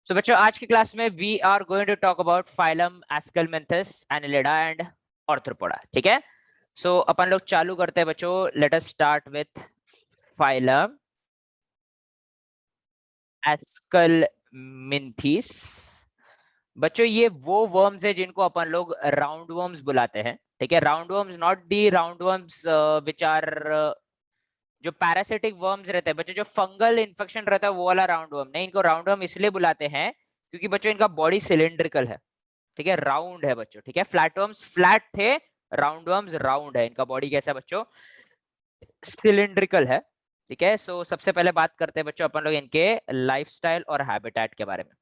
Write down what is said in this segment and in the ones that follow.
तो बच्चों आज की क्लास में we are going to talk about phylum Aschelminthes Annelida and Arthropoda. ठीक है। सो अपन लोग चालू करते हैं बच्चों। Let us start with phylum Aschelminthes. बच्चों ये वो वर्म्स है जिनको अपन लोग राउंड वर्म्स बुलाते हैं। ठीक है। Round worms, not the round worms which are जो पैरासिटिक वर्म्स रहते हैं बच्चों, जो फंगल इन्फेक्शन रहता है वो वाला राउंड वर्म नहीं। इनको राउंड वर्म इसलिए बुलाते हैं क्योंकि बच्चों इनका बॉडी सिलेंड्रिकल है। ठीक है, राउंड है बच्चों। ठीक है, फ्लैट वर्म्स फ्लैट थे, राउंड वर्म्स राउंड है। इनका बॉडी कैसा है बच्चों? सिलेंड्रिकल है। ठीक है। सो सबसे पहले बात करते हैं बच्चों अपन लोग इनके लाइफस्टाइल और हैबिटेट के बारे में।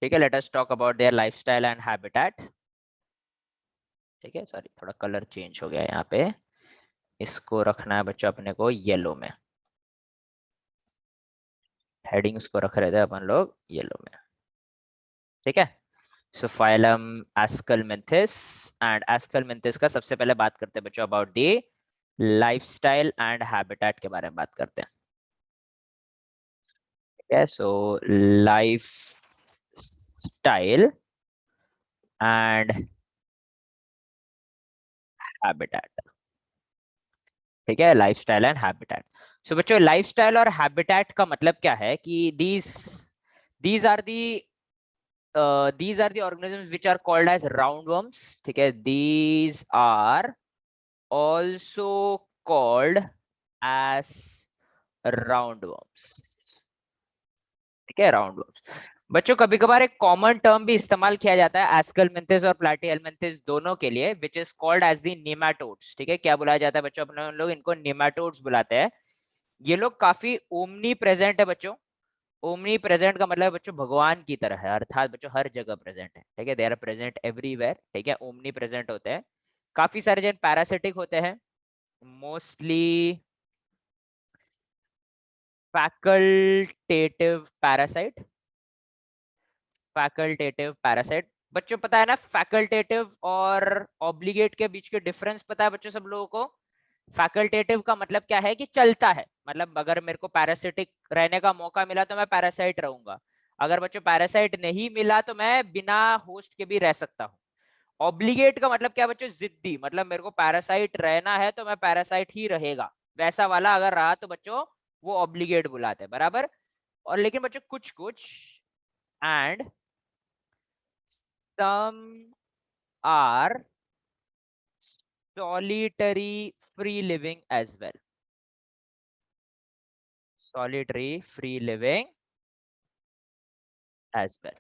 ठीक है, let us talk about their lifestyle and habitat. ठीक है, सॉरी थोड़ा कलर चेंज हो गया यहाँ पे। इसको रखना है बच्चों अपने को येलो में। हेडिंग उसको रख रहे थे अपन लोग येलो में। ठीक है। सो फाइलम एस्केलमेंथिस एंड एस्केलमेंथिस का सबसे पहले बात करते हैं बच्चों about the lifestyle and habitat के बारे में बात करते हैं। ठीक है। So life style and habitat. ठीक है, लाइफस्टाइल एंड हैबिटेट। सो बच्चों लाइफस्टाइल और हैबिटेट का मतलब क्या है कि these are the these are the organisms which are called as roundworms. ठीक है, these are also called as roundworms. ठीक है, राउंडवर्म्स। बच्चों कभी कभार एक कॉमन टर्म भी इस्तेमाल किया जाता है एस्केलमेंथिस और प्लैटीहेलमिन्थिस दोनों के लिए, which is called as the nematodes. ठीक है, क्या बुलाया जाता है बच्चों? अपने लोग इनको नेमाटोड्स बुलाते हैं। ये लोग काफी ओमनी प्रेजेंट है बच्चों। ओमनी प्रेजेंट का मतलब बच्चों भगवान की तरह है, अर्थात बच्चों हर जगह प्रेजेंट है। ठीक है, दे आर प्रेजेंट एवरीवेयर। ठीक है, ओमनी प्रेजेंट होते हैं। काफी सारे जन पैरासिटिक होते हैं, mostly facultative parasite. Facultative parasite बच्चों पता है ना, फैकल्टेटिव और ऑब्लिगेट के बीच के डिफरेंस पता है बच्चों सब लोगों को? फैकल्टेटिव का मतलब क्या है कि चलता है, मतलब अगर मेरे को पैरासिटिक रहने का मौका मिला तो मैं पैरासाइट रहूंगा। अगर बच्चों पैरासाइट नहीं मिला तो मैं बिना होस्ट के भी रह सकता हूँ। ऑब्लिगेट का मतलब क्या बच्चों? जिद्दी, मतलब मेरे को पैरासाइट रहना है तो मैं पैरासाइट ही रहेगा, वैसा वाला अगर रहा तो बच्चों वो ऑब्लिगेट बुलाते हैं, बराबर। और लेकिन बच्चों कुछ कुछ and some are solitary free living as well. Solitary free living as well.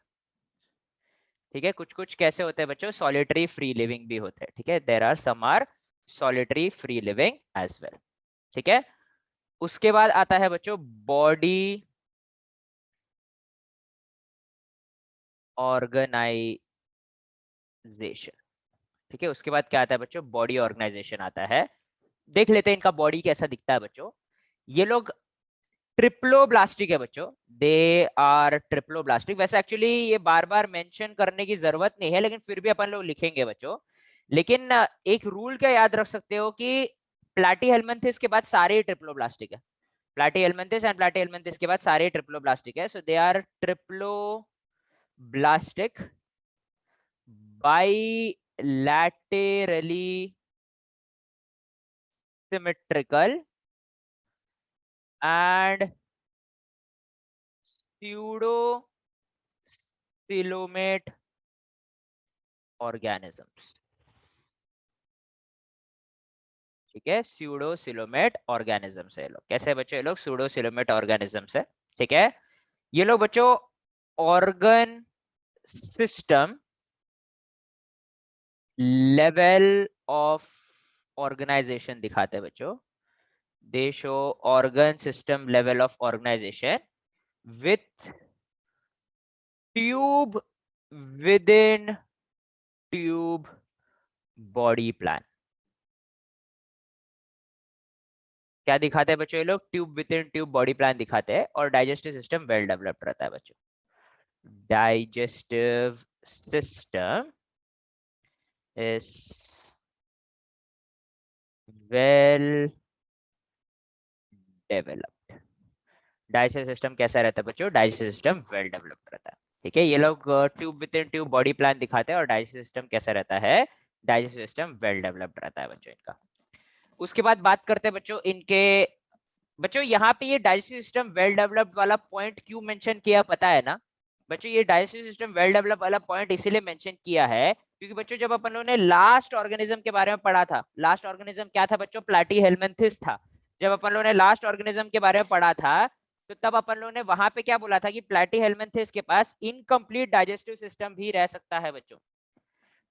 ठीक है, कुछ कुछ कैसे होते हैं बच्चों? सॉलिटरी फ्री लिविंग भी होते हैं। ठीक है, there are some are solitary free living as well. ठीक है, उसके बाद आता है बच्चों बॉडी ऑर्गेनाइजेशन। ठीक है, उसके बाद क्या आता है बच्चों? बॉडी ऑर्गेनाइजेशन आता है। देख लेते हैं इनका बॉडी कैसा दिखता है बच्चों। ये लोग ट्रिप्लोब्लास्टिक है बच्चों, दे आर ट्रिप्लोब्लास्टिक। वैसे एक्चुअली ये बार बार मेंशन करने की जरूरत नहीं है, लेकिन फिर भी अपन लोग लिखेंगे बच्चों। लेकिन एक रूल क्या याद रख सकते हो कि प्लैटीहेलमिन्थिस के बाद सारे ट्रिप्लोब्लास्टिक है। प्लैटीहेलमिन्थिस एंड प्लैटीहेलमिन्थिस के बाद सारे ट्रिप्लोब्लास्टिक है। So they are triploblastic bilaterally symmetrical and pseudo coelomate organisms। ठीक है, स्यूडोसिलोमेट ऑर्गेनिजम्स है ये लोग। कैसे बच्चों? ये लोग स्यूडोसिलोमेट ऑर्गेनिजम्स है। ठीक है, ये लोग बच्चों organ system level of organization दिखाते हैं बच्चों। They show organ system level of organization with tube within tube body plan. क्या दिखाते हैं बच्चों? ये लोग tube within tube body plan दिखाते हैं। और डाइजेस्टिव सिस्टम वेल डेवलप्ड रहता है बच्चों। digestive system is well developed। Digestive system कैसा रहता है बच्चों? डाइजेस्टिव सिस्टम वेल डेवलप्ड रहता है। ठीक है, ये लोग tube within tube body plan दिखाते हैं और डाइजेस्टिव सिस्टम कैसा रहता है? डाइजेस्टिव सिस्टम वेल डेवलप्ड रहता है बच्चों इनका। उसके बाद बात करते हैं बच्चों इनके, बच्चों यहाँ पे ये डाइजेस्टिव सिस्टम वेल डेवलप्ड वाला पॉइंट क्यों मेंशन किया पता है ना? बच्चों ये डाइजेस्टिव सिस्टम वेल डेवलप वाला पॉइंट इसीलिए मेंशन किया है क्योंकि बच्चों जब अपन लोगों ने लास्ट ऑर्गेनिज्म के बारे में पढ़ा था, लास्ट ऑर्गेनिज्म क्या था बच्चों? प्लैटीहेल्मिन्थेस था। जब अपन लोगों ने लास्ट ऑर्गेनिज्म के बारे में पढ़ा था तो तब अपन लोगों ने वहां पे क्या बोला था कि प्लैटीहेल्मिन्थेस के पास इनकम्प्लीट डाइजेस्टिव सिस्टम भी रह सकता है बच्चों।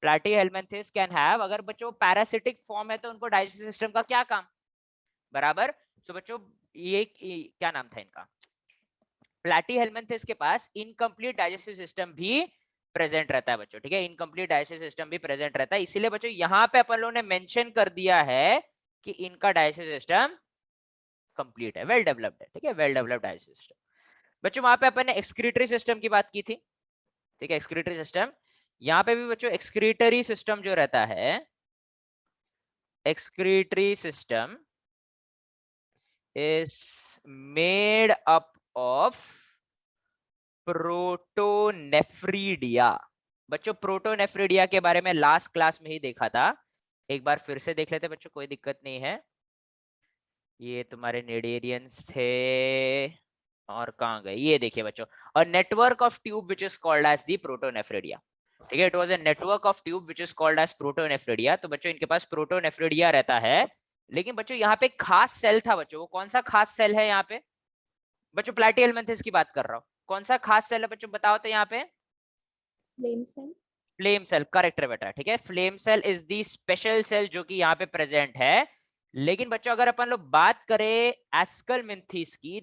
प्लैटीहेल्मिन्थेस कैन हैव, अगर बच्चों पैरासिटिक फॉर्म है तो उनको डाइजेस्टिव सिस्टम का क्या काम? बराबर। सो बच्चों ये क्या नाम था इनका? प्लैटीहेल्मिन्थेस के पास इनकम्प्लीट डाइजेस्टिव सिस्टम भी प्रेजेंट रहता है बच्चों। ठीक है, इनकम्प्लीट डाइजेस्टिव सिस्टम भी प्रेजेंट रहता है, इसीलिए बच्चों यहाँ पे अपन लोगों ने मेंशन कर दिया है कि इनका डाइजेस्टिव सिस्टम कंप्लीट है, वेल डेवलप्ड है। ठीक है, वेल डेवलप्ड डाइजेस्टिव सिस्टम। बच्चों वहां पे अपन ने एक्सक्रीटरी सिस्टम की बात की थी। ठीक है, एक्सक्रीटरी सिस्टम, यहाँ पे भी बच्चों एक्सक्रीटरी सिस्टम जो रहता है, excretory system is made up of protonephridia. बच्चों प्रोटोनेफ्रीडिया के बारे में लास्ट क्लास में ही देखा था, एक बार फिर से देख लेते बच्चों, कोई दिक्कत नहीं है। ये तुम्हारे नेडेरियंस थे और कहाँ गए? ये देखिए बच्चों, a network of tube which is called as the protonephridia. ठीक है, it was a network of tube which is called as protonephridia. तो बच्चों इनके पास प्रोटोनेफ्रीडिया रहता है, लेकिन बच्चों यहाँ पे खास सेल था बच्चों, वो कौन सा खास सेल है यहाँ पे? बच्चों प्लैटीहेल्मिन्थेस की बात कर रहा हूँ, कौन सा खास सेल है बच्चों बताओ तो यहाँ पे? Flame cell. Flame cell, correct है बेटा। ठीक है, flame cell is the special cell जो कि यहाँ पे प्रेजेंट है। लेकिन बच्चों अगर अपन लोग बात करें एस्कलमिन्थेस की,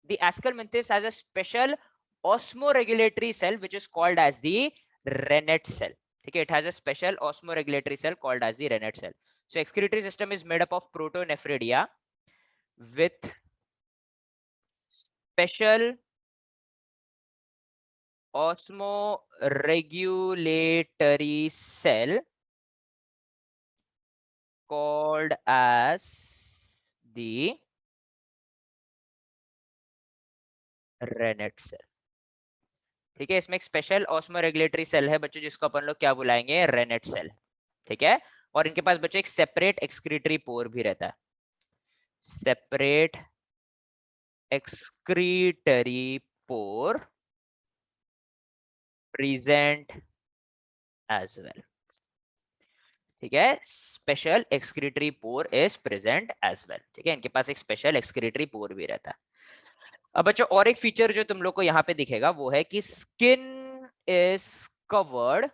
the Ascalminthus has a special osmoregulatory cell which is called as the Rennet cell. ठीक है, it has a special osmoregulatory cell called as the Rennet cell. So excretory system is made up of protonephridia with special osmoregulatory cell called as the Rennet cell. ठीक है, इसमें एक special ऑस्मोरेगुलेटरी cell है बच्चों जिसको अपन लोग क्या बुलाएंगे? Renette cell. ठीक है, और इनके पास बच्चों एक सेपरेट एक्सक्रीटरी पोर भी रहता है, separate excretory pore present as well. ठीक है, special excretory pore is present as well. ठीक है, इनके पास एक स्पेशल एक्सक्रीटरी पोर भी रहता है। अब बच्चों और एक फीचर जो तुम लोग को यहाँ पे दिखेगा वो है कि skin is covered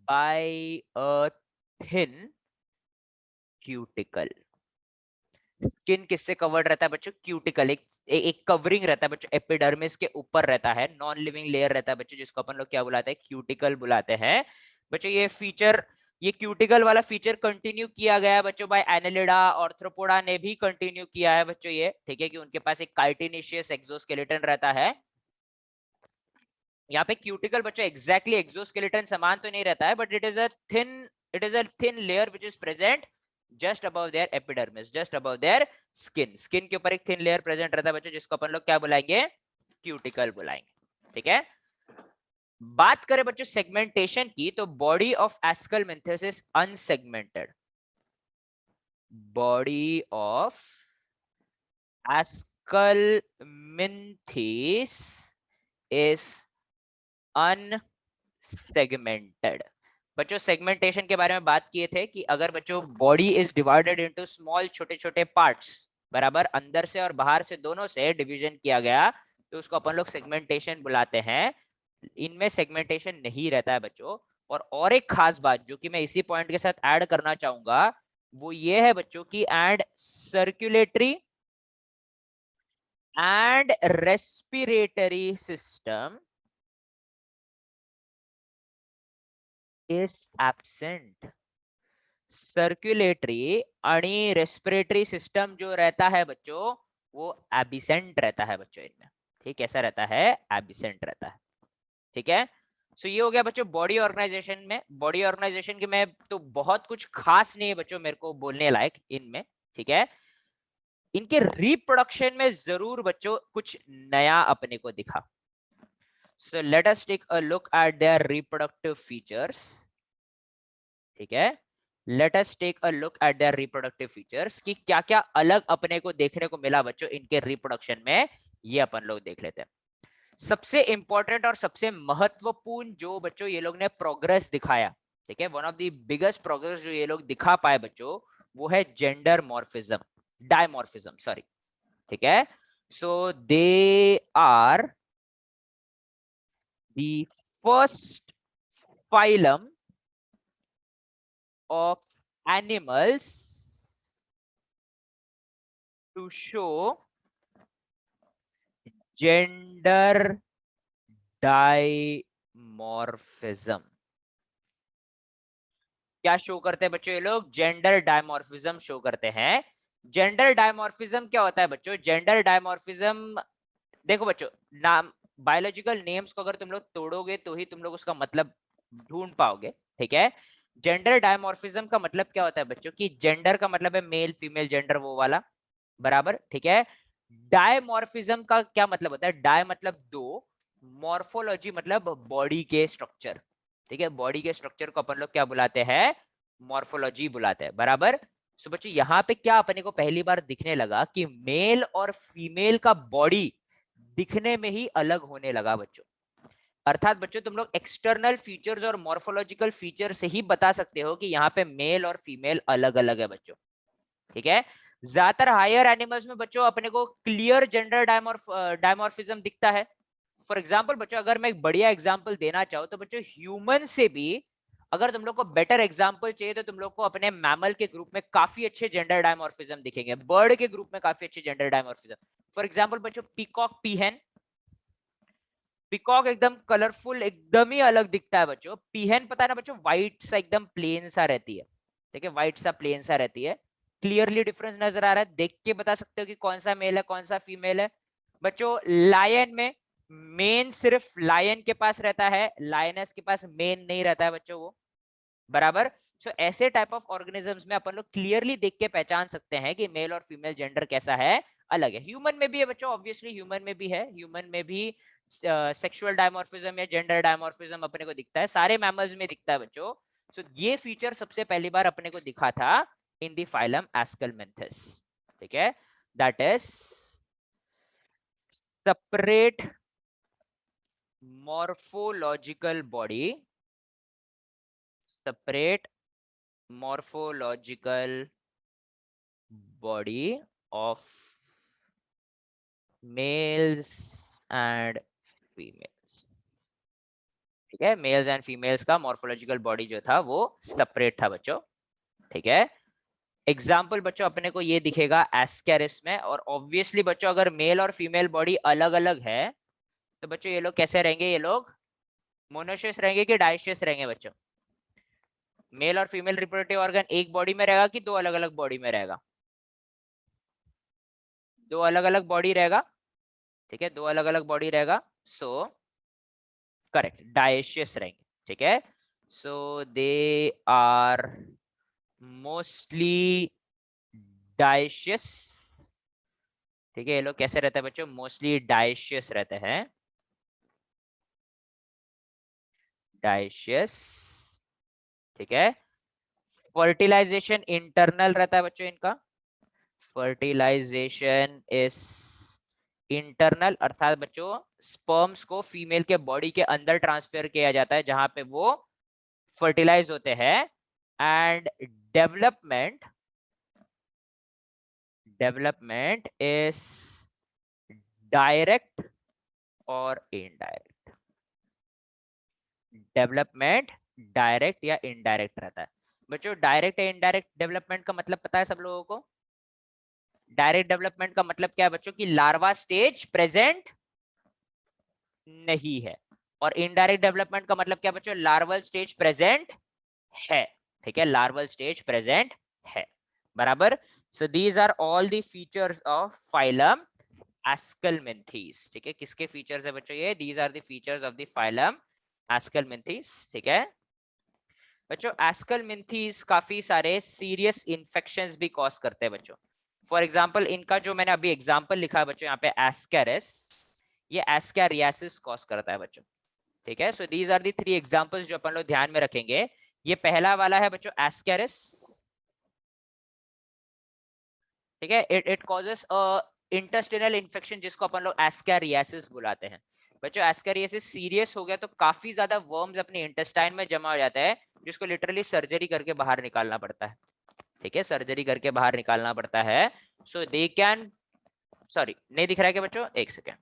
by a thin cuticle. Skin किससे कवर्ड रहता है बच्चों? क्यूटिकल, एक कवरिंग रहता है बच्चों, एपिडर्मिस के ऊपर रहता है, नॉन लिविंग लेयर रहता है बच्चों जिसको अपन लोग क्या बुलाते हैं? क्यूटिकल बुलाते हैं बच्चों। ये फीचर, ये क्यूटिकल वाला फीचर कंटिन्यू किया गया है बच्चों बाय एनालिडा, ऑर्थ्रोपोडा ने भी कंटिन्यू किया है बच्चों ये। ठीक है, कि उनके पास एक काइटिनेशियस एक्सोस्केलेटन रहता है। यहाँ पे क्यूटिकल बच्चों एग्जैक्टली एक्सोस्केलेटन समान तो नहीं रहता है, but it is a thin layer which is present just above their epidermis, just above their skin. Skin के ऊपर एक थिन लेयर प्रेजेंट रहता है बच्चों जिसको अपन लोग क्या बुलाएंगे? क्यूटिकल बुलाएंगे। ठीक है, बात करें बच्चों सेगमेंटेशन की तो body of Aschelminthes is unsegmented. Body of Aschelminthes is unsegmented. बच्चों सेगमेंटेशन के बारे में बात किए थे कि अगर बच्चों body is divided into small छोटे छोटे पार्ट्स, बराबर, अंदर से और बाहर से दोनों से डिवीजन किया गया तो उसको अपन लोग सेगमेंटेशन बुलाते हैं। इनमें सेगमेंटेशन नहीं रहता है बच्चों। और एक खास बात जो कि मैं इसी पॉइंट के साथ ऐड करना चाहूंगा वो ये है बच्चों की and circulatory and respiratory system is absent. Circulatory आणि रेस्पिरेटरी सिस्टम जो रहता है बच्चों वो एबिसेंट रहता है बच्चों इनमें। ठीक, कैसा रहता है? एबिसेंट रहता है। ठीक है, सो ये हो गया बच्चों बॉडी ऑर्गेनाइजेशन में। बॉडी ऑर्गेनाइजेशन के में तो बहुत कुछ खास नहीं है बच्चों मेरे को बोलने लायक इनमें। ठीक है, इनके रिप्रोडक्शन में जरूर बच्चों कुछ नया अपने को दिखा. So let us take a look at their reproductive features. ठीक है, let us take a look at their reproductive features कि क्या क्या अलग अपने को देखने को मिला बच्चों इनके रिप्रोडक्शन में, ये अपन लोग देख लेते हैं. सबसे इंपॉर्टेंट और सबसे महत्वपूर्ण जो बच्चों ये लोग ने प्रोग्रेस दिखाया, ठीक है, one of the biggest progress जो ये लोग दिखा पाए बच्चों, वो है जेंडर मॉर्फिज्म, डायमॉर्फिज्म, सॉरी. ठीक है, so they are the first phylum of animals to show gender dimorphism. क्या शो करते हैं बच्चों ये लोग? जेंडर डायमॉर्फिज्म शो करते हैं. जेंडर डायमॉर्फिज्म क्या होता है बच्चों? जेंडर डायमॉर्फिज्म, देखो बच्चों, नाम बायोलॉजिकल नेम्स को अगर तुम लोग तोड़ोगे तो ही तुम लोग उसका मतलब ढूंढ पाओगे. ठीक है, जेंडर डायमॉर्फिज्म का मतलब क्या होता है बच्चों? कि जेंडर का मतलब है मेल फीमेल जेंडर, वो वाला, बराबर. ठीक है, डायमॉर्फिज्म का क्या मतलब होता है? डाय मतलब दो, मॉर्फोलॉजी मतलब बॉडी के स्ट्रक्चर. ठीक है, बॉडी के स्ट्रक्चर को अपन लोग क्या बुलाते हैं? मॉर्फोलॉजी बुलाते हैं, बराबर. सो बच्चों यहाँ पे क्या अपने को पहली बार दिखने लगा कि मेल और फीमेल का बॉडी दिखने में ही अलग होने लगा बच्चों. अर्थात बच्चों तुम लोग एक्सटर्नल फीचर्स और मॉर्फोलॉजिकल फीचर से ही बता सकते हो कि यहाँ पे मेल और फीमेल अलग अलग है बच्चों. ठीक है, ज्यादातर हायर एनिमल्स में बच्चों अपने को क्लियर जेंडर डायमॉर्फिज्म दिखता है. फॉर एग्जाम्पल बच्चों, अगर मैं एक बढ़िया एग्जाम्पल देना चाहूँ तो बच्चों ह्यूमन से भी अगर तुम लोग को बेटर एग्जाम्पल चाहिए तो तुम लोग को अपने मैमल के ग्रुप में काफी अच्छे जेंडर डायमॉर्फिज्म दिखेंगे, बर्ड के ग्रुप में काफी अच्छे जेंडर डायमॉर्फिज्म. फॉर एग्जाम्पल बच्चों, पीकॉक, पीहन. पीकॉक एकदम कलरफुल, एकदम ही अलग दिखता है बच्चों. पीहन पता है ना बच्चों, व्हाइट सा एकदम प्लेन सा रहती है. ठीक है, व्हाइट सा प्लेन सा रहती है. क्लियरली डिफरेंस नजर आ रहा है, देख के बता सकते हो कि कौन सा मेल है कौन सा फीमेल है. बच्चों लायन में मेन सिर्फ लायन के पास रहता है, लायनस के पास मेन नहीं रहता है बच्चों, वो, बराबर. सो ऐसे टाइप ऑफ ऑर्गेनिजम्स में अपन लोग क्लियरली देख के पहचान सकते हैं कि मेल और फीमेल जेंडर कैसा है, अलग है. ह्यूमन में भी है बच्चों, ऑब्वियसली ह्यूमन में भी है. ह्यूमन में भी सेक्सुअल डायमॉर्फिज्म या जेंडर डायमॉर्फिज्म अपने को दिखता है, सारे मैमल्स में दिखता है बच्चों. सो ये फीचर सबसे पहली बार अपने को दिखा था इन द फाइलम एस्केलमेंथिस. ठीक है, that is separate morphological body, separate morphological body of males and females. ठीक है, मेल्स एंड फीमेल्स का मॉर्फोलॉजिकल बॉडी जो था वो सेपरेट था बच्चों. ठीक है, एग्जाम्पल बच्चों अपने को ये दिखेगा एस्केरिस में. और ऑब्वियसली बच्चों अगर मेल और फीमेल बॉडी अलग अलग है तो बच्चों ये लोग कैसे रहेंगे? ये लोग मोनोशियस रहेंगे कि डाइशियस रहेंगे बच्चों? मेल और फीमेल रिप्रोडक्टिव ऑर्गन एक बॉडी में रहेगा कि दो अलग अलग बॉडी में रहेगा? दो अलग अलग बॉडी रहेगा. ठीक है, दो अलग अलग बॉडी रहेगा. सो करेक्ट, डाइशियस रहेंगे. ठीक है, so they are mostly dioecious. ठीक है, ये लोग कैसे रहते हैं बच्चों? मोस्टली डाइशियस रहते हैं, डाइशियस. ठीक है, फर्टिलाइजेशन इंटरनल रहता है बच्चों इनका. फर्टिलाइजेशन इज इंटरनल, अर्थात बच्चों स्पर्म्स को फीमेल के बॉडी के अंदर ट्रांसफर किया जाता है जहां पे वो फर्टिलाइज होते हैं. And development, development is direct और इनडायरेक्ट. डेवलपमेंट डायरेक्ट या इनडायरेक्ट रहता है बच्चों. डायरेक्ट या इनडायरेक्ट डेवलपमेंट का मतलब पता है सब लोगों को? डायरेक्ट डेवलपमेंट का मतलब क्या है बच्चों? कि लार्वा स्टेज प्रेजेंट नहीं है. और इनडायरेक्ट डेवलपमेंट का मतलब क्या बच्चों? लार्वल स्टेज प्रेजेंट है. ठीक है, लार्वल स्टेज प्रेजेंट है, बराबर. So these are all the features of phylum aschelminthes. ठीक है, किसके फीचर्स है बच्चों ये? These are the features of the phylum aschelminthes. ठीक है बच्चों, एस्केलमेंथीज काफी सारे सीरियस इंफेक्शंस भी कॉज करते हैं बच्चों. फॉर एग्जाम्पल इनका जो मैंने अभी एग्जाम्पल लिखा है बच्चों यहाँ पे एस्केरिस, ये एस्केरियासिस कॉज करता है बच्चों, ठीक है। So these are the 3 examples जो अपन लोग ध्यान में रखेंगे। ये पहला वाला है बच्चों एस्केरिस, ठीक है। It causes a intestinal infection जिसको अपन लोग एस्केरियासिस बुलाते हैं बच्चों। एस्केरियासिस सीरियस हो गया तो काफी ज्यादा वर्म्स अपने इंटेस्टाइन में जमा हो जाता है, जिसको लिटरली सर्जरी करके बाहर निकालना पड़ता है, ठीक है, सर्जरी करके बाहर निकालना पड़ता है। सो दे कैन, सॉरी नहीं दिख रहा है क्या बच्चों, एक सेकेंड,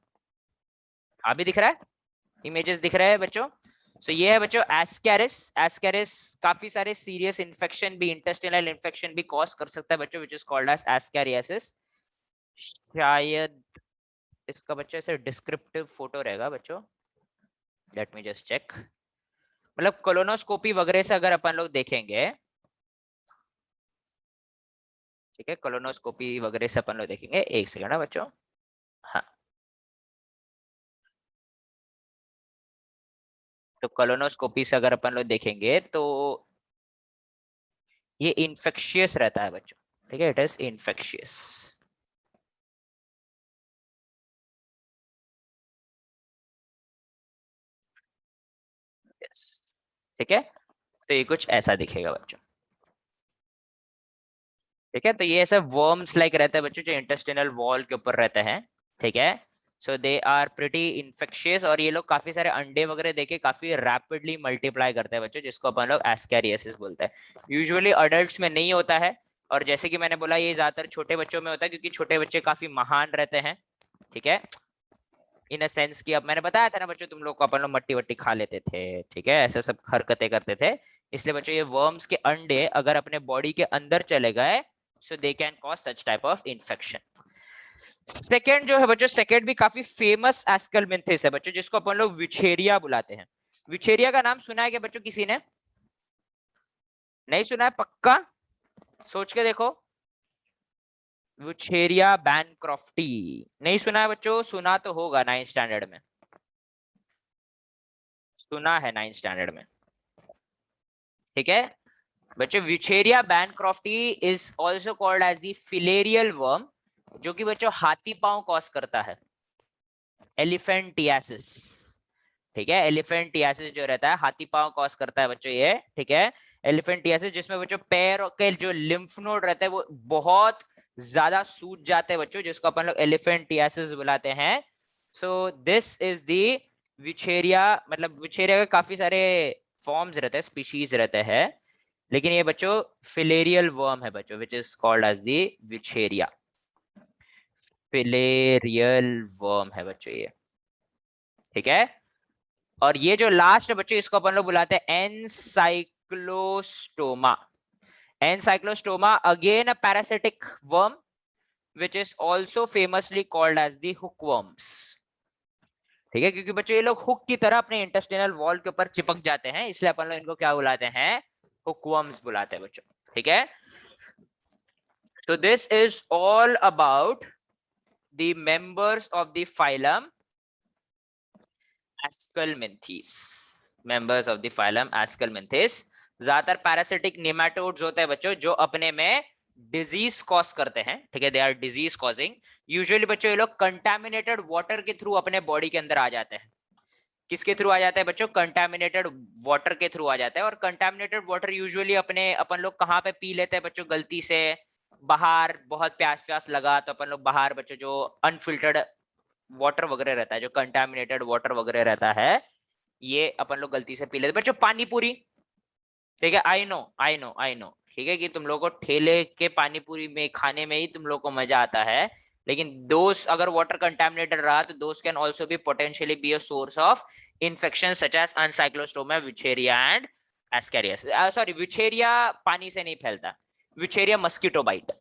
अभी दिख रहा है, इमेजेस दिख रहे हैं बच्चों। सो ये है बच्चों एस्केरिस। एस्केरिस काफी सारे सीरियस इन्फेक्शन भी, इंटेस्टिनल इन्फेक्शन भी कॉज कर सकता है बच्चों, which is called as ascariasis. शायद इसका बच्चों ऐसे डिस्क्रिप्टिव फोटो रहेगा बच्चों, लेट मी जस्ट चेक। मतलब कोलोनोस्कोपी वगैरह से अगर अपन लोग देखेंगे, ठीक है, कोलोनोस्कोपी वगैरह से अपन लोग देखेंगे, एक सेकंड है बच्चों, हाँ। तो कोलोनोस्कोपी से अगर अपन लोग देखेंगे तो ये इन्फेक्शियस रहता है बच्चों, ठीक है, इट इज इन्फेक्शियस। यस, ठीक है। तो ये कुछ ऐसा दिखेगा बच्चों, ठीक है। तो ये ऐसे वर्म्स लाइक रहते हैं बच्चों जो इंटेस्टिनल वॉल के ऊपर रहते हैं, ठीक है। So they are pretty infectious, और ये लोग काफी सारे अंडे वगैरह देके काफी रैपिडली मल्टीप्लाई करते हैं बच्चों, जिसको अपन लोग एस्कैरियोसिस बोलते हैं। यूजुअली अडल्ट्स में नहीं होता है, और जैसे कि मैंने बोला ये ज्यादातर छोटे बच्चों में होता है, क्योंकि छोटे बच्चे काफी महान रहते हैं, ठीक है, इन अ सेंस कि अब मैंने बताया था ना बच्चों तुम लोग को, अपन लोग मट्टी वट्टी खा लेते थे, ठीक है, ऐसे सब हरकतें करते थे। इसलिए बच्चों ये वर्म्स के अंडे अगर अपने बॉडी के अंदर चले गए, so they can cause such type of infection. Second जो है बच्चों, सेकेंड भी काफी फेमस एस्कलमिंथिस है बच्चों, जिसको अपन लोग विछेरिया बुलाते हैं। विछेरिया का नाम सुना है क्या बच्चों किसी ने? नहीं सुना है पक्का? सोच के देखो। विछेरिया बैनक्रॉफ्टी नहीं सुना है बच्चों? सुना तो होगा 9th स्टैंडर्ड में, सुना है 9th स्टैंडर्ड में, ठीक है बच्चों। Wuchereria bancrofti is also called as the filarial worm, जो कि बच्चों हाथी पांव कॉज करता है, एलिफेंटियासिस, ठीक है। एलिफेंटियासिस जो रहता है हाथी पांव कॉज करता है बच्चों ये, ठीक है। एलिफेंटियासिस जिसमें बच्चों पैर के जो लिम्फ नोड रहते हैं वो बहुत ज्यादा सूज जाते हैं बच्चों, जिसको अपन लोग एलिफेंटियासिस बुलाते हैं। सो दिस इज दी विछेरिया, मतलब विछेरिया के काफी सारे फॉर्म्स रहते हैं, स्पीशीज रहते हैं, लेकिन ये बच्चों फिलेरियल वर्म है बच्चों, which is called as the Wuchereria, filarial worm है बच्चों ये, ठीक है। और ये जो लास्ट है बच्चों, इसको अपन लोग बुलाते हैं Ancylostoma. Ancylostoma again a parasitic worm, which is also famously called as the hookworms, ठीक है, क्योंकि बच्चों ये लोग हुक की तरह अपने इंटेस्टिनल वॉल के ऊपर चिपक जाते हैं, इसलिए अपन लोग इनको क्या बुलाते हैं? हुकवर्म्स बुलाते हैं बच्चों, ठीक है। So this is all about the members of the phylum Ascomyces. Members of the phylum Ascomyces. ज्यादातर पैरासिटिक निमेटोड्स होते हैं बच्चों जो अपने में डिजीज कॉज करते हैं, ठीक है, they are disease causing. Usually बच्चों ये लोग कंटामिनेटेड वाटर के थ्रू अपने बॉडी के अंदर आ जाते हैं। किसके थ्रू आ जाता है बच्चों? कंटामिनेटेड वाटर के थ्रू आ जाता है। और कंटामिनेटेड वाटर यूजुअली अपने अपन लोग कहाँ पे पी लेते हैं बच्चों गलती से? बाहर बहुत प्यास प्यास लगा तो अपन लोग बाहर बच्चों जो अनफिल्टर्ड वाटर वगैरह रहता है, जो कंटामिनेटेड वाटर वगैरह रहता है, ये अपन लोग गलती से पी लेते बच्चों। पानी पूरी, ठीक है, I know I know I know, ठीक है, कि तुम लोग को ठेले के पानी पूरी में खाने में ही तुम लोग को मजा आता है, लेकिन दोस अगर वाटर कंटामिनेटेड रहा तो those can also be potentially be a source of infection such as Ancylostoma, Wuchereria and ascariasis. Sorry, Wuchereria पानी से नहीं फैलता, विछेरिया मस्कीटो बाइट।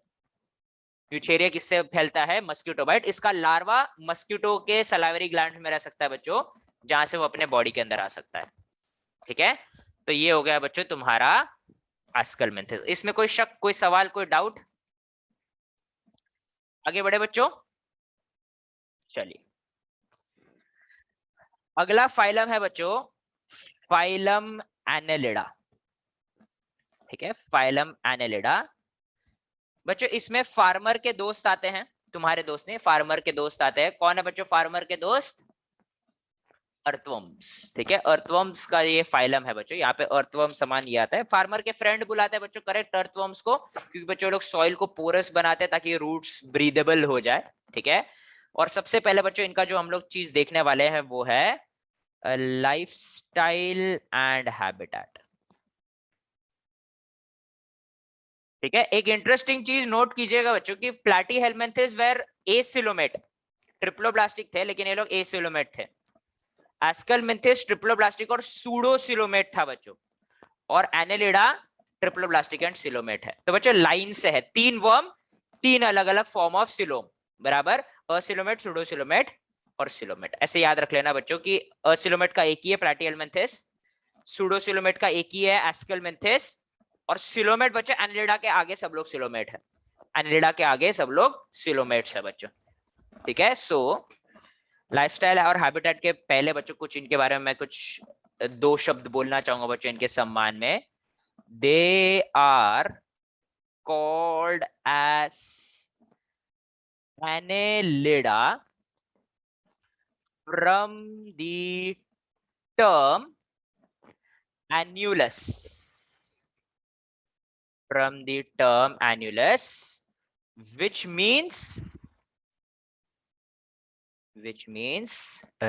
विछेरिया किससे फैलता है? Mosquito bite. इसका लार्वा मस्कीटो के सलाइवरी ग्लैंड में रह सकता है बच्चों, जहां से वो अपने बॉडी के अंदर आ सकता है, ठीक है। तो ये हो गया बच्चों तुम्हारा एस्कलमेंथिस। इसमें कोई शक, कोई सवाल, कोई डाउट? आगे बढ़े बच्चों, चलिए। अगला फाइलम है बच्चों फाइलम एनेलिडा, ठीक है, फाइलम एनेलिडा। बच्चों इसमें फार्मर के दोस्त आते हैं, तुम्हारे दोस्त नहीं, फार्मर के दोस्त आते हैं। कौन है बच्चों फार्मर के दोस्त? अर्थवर्म्स। ठीक है, अर्थवर्म्स का ये फाइलम है बच्चों, यहाँ पे अर्थवर्म समान ये आता है। फार्मर के फ्रेंड बुलाते हैं बच्चों, करेक्ट, अर्थवर्म्स को, क्योंकि बच्चों लोग सॉइल को पोरस बनाते हैं ताकि रूट्स ब्रीदेबल हो जाए। ठीक है, और सबसे पहले बच्चों इनका जो हम लोग चीज देखने वाले हैं वो है लाइफस्टाइल एंड हैबिटेट। ठीक है, एक इंटरेस्टिंग चीज नोट कीजिएगा बच्चों की प्लैटीहेल्मिन्थेस वेर एसिलोमेट, ट्रिप्लोब्लास्टिक थे लेकिन ये लोग एसिलोमेट थे। एस्केलमिन्थेस ट्रिप्लोब्लास्टिक और सूडोसिलोमेट था बच्चों, और एनेलिडा ट्रिप्लोब्लास्टिक एंड सिलोमेट है। तो बच्चों लाइन से है, 3 वर्म, 3 अलग अलग फॉर्म ऑफ सिलोम, बराबर, असिलोमेट, सूडोसिलोमेट और सिलोमेट। ऐसे याद रख लेना बच्चों कि असिलोमेट का एक ही है प्लैटीहेल्मिन्थेस, सूडोसिलोमेट का एक ही है एस्केलमिन्थेस, और सिलोमेट बच्चों एनेलिडा के आगे सब लोग सिलोमेट है, एनेलिडा के आगे सब लोग सिलोमेट्स है बच्चों। ठीक है, सो लाइफस्टाइल और हैबिटेट के पहले बच्चों कुछ इनके बारे में मैं कुछ 2 शब्द बोलना चाहूंगा बच्चों इनके सम्मान में। They are called as annelida from the term annulus, from the term annulus, which means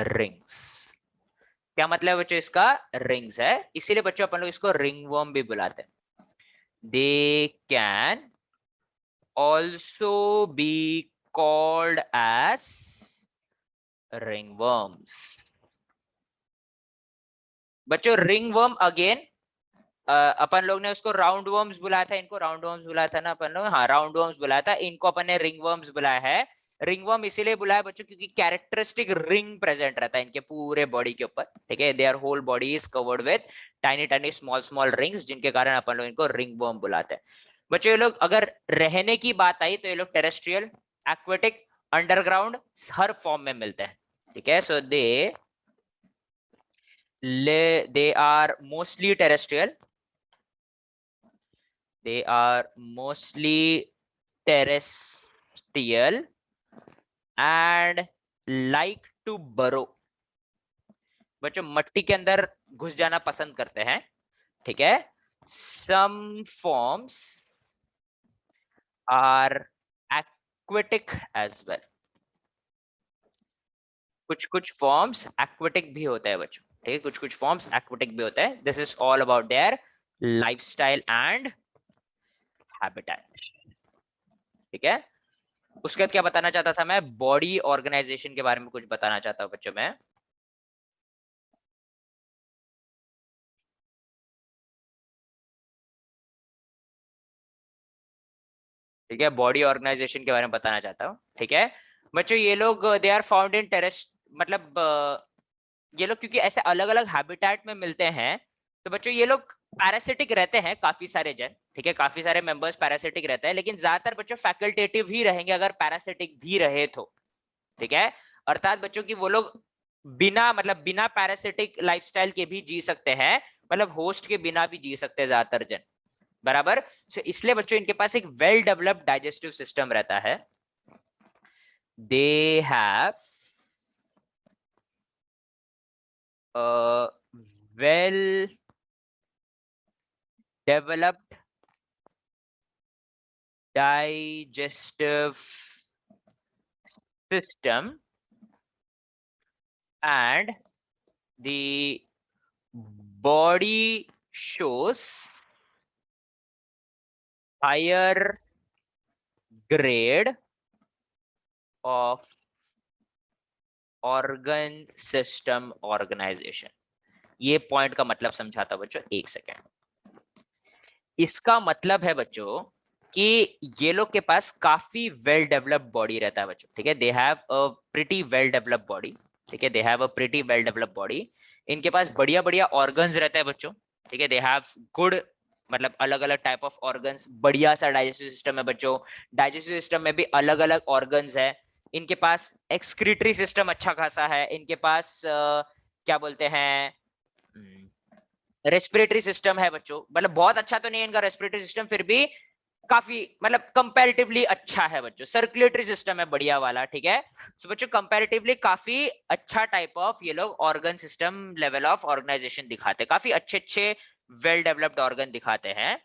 rings। क्या मतलब बच्चों इसका? रिंग्स है, इसीलिए बच्चों अपन लोग इसको रिंगवर्म भी बुलाते हैं। They can also be called as ringworms. बच्चों रिंगवर्म अगेन अपन लोग ने उसको राउंड वर्म्स बुलाया था, इनको राउंड वर्म्स बुलाया था ना अपन लोग, हाँ राउंड वर्म्स बुलाया था, इनको अपन ने रिंग वर्म्स बुलाया है। रिंग वर्म इसीलिए बुलाया बच्चों क्योंकि कैरेक्टरिस्टिक रिंग प्रेजेंट रहता है इनके पूरे बॉडी के ऊपर। ठीक है, their whole body is covered with tiny tiny small small rings, जिनके कारण अपन लोग इनको रिंग वर्म बुलाते हैं। बच्चों ये लोग अगर रहने की बात आई तो ये लोग टेरेस्ट्रियल, एक्वेटिक, अंडरग्राउंड हर फॉर्म में मिलते हैं। ठीक है, सो they are mostly terrestrial, they are mostly terrestrial and like to burrow। बच्चों मट्टी के अंदर घुस जाना पसंद करते हैं। ठीक है, some forms are aquatic as well, कुछ कुछ फॉर्म्स एक्वेटिक भी होता है बच्चों। ठीक है, कुछ कुछ फॉर्म्स एक्वेटिक भी होता है। This is all about their lifestyle and habitat. ठीक है, उसके बाद क्या बताना चाहता था मैं? बॉडी ऑर्गेनाइजेशन के बारे में कुछ बताना चाहता हूं बच्चों मैं। ठीक है, बॉडी ऑर्गेनाइजेशन के बारे में बताना चाहता हूँ। ठीक है बच्चों, ये लोग दे आर फाउंड इन टेरेस्ट, मतलब ये लोग क्योंकि ऐसे अलग अलग हैबिटेट में मिलते हैं, तो बच्चों ये लोग पैरासिटिक रहते हैं काफी सारे जन। ठीक है, काफी सारे मेंबर्स पैरासिटिक रहते हैं, लेकिन ज्यादातर बच्चों फैकल्टेटिव ही रहेंगे अगर पैरासिटिक भी रहे तो। ठीक है, अर्थात बच्चों की वो लोग बिना पैरासिटिक लाइफस्टाइल के भी जी सकते हैं, मतलब होस्ट के बिना भी जी सकते हैं ज्यादातर जन, बराबर। सो इसलिए बच्चों इनके पास एक वेल डेवलप्ड डाइजेस्टिव सिस्टम रहता है। They have well developed digestive system and the body shows higher grade of organ system organization। ये पॉइंट का मतलब समझाता बच्चों, एक सेकेंड। इसका मतलब है बच्चों कि ये लोग के पास काफी वेल डेवलप्ड बॉडी रहता है बच्चों। ठीक है, they have a pretty well developed body. ठीक है, they have a pretty well developed body. इनके पास बढ़िया बढ़िया ऑर्गन्स रहते हैं बच्चों। ठीक है, दे हैव गुड, मतलब अलग अलग टाइप ऑफ ऑर्गन्स, बढ़िया सा डाइजेस्टिव सिस्टम है बच्चों। डाइजेस्टिव सिस्टम में भी अलग अलग ऑर्गन्स है। इनके पास एक्सक्रीटरी सिस्टम अच्छा खासा है। इनके पास क्या बोलते हैं, रेस्पिरेटरी सिस्टम है बच्चों, मतलब बहुत अच्छा तो नहीं है इनका रेस्पिरेटरी सिस्टम, फिर भी काफी मतलब कंपैरेटिवली अच्छा है बच्चों, सर्कुलेटरी सिस्टम है बढ़िया वाला, ठीक है। सो बच्चों कंपैरेटिवली काफी अच्छा टाइप ऑफ ये लोग organ system level of organization दिखाते हैं, काफी अच्छे अच्छे वेल डेवलप्ड ऑर्गन दिखाते हैं।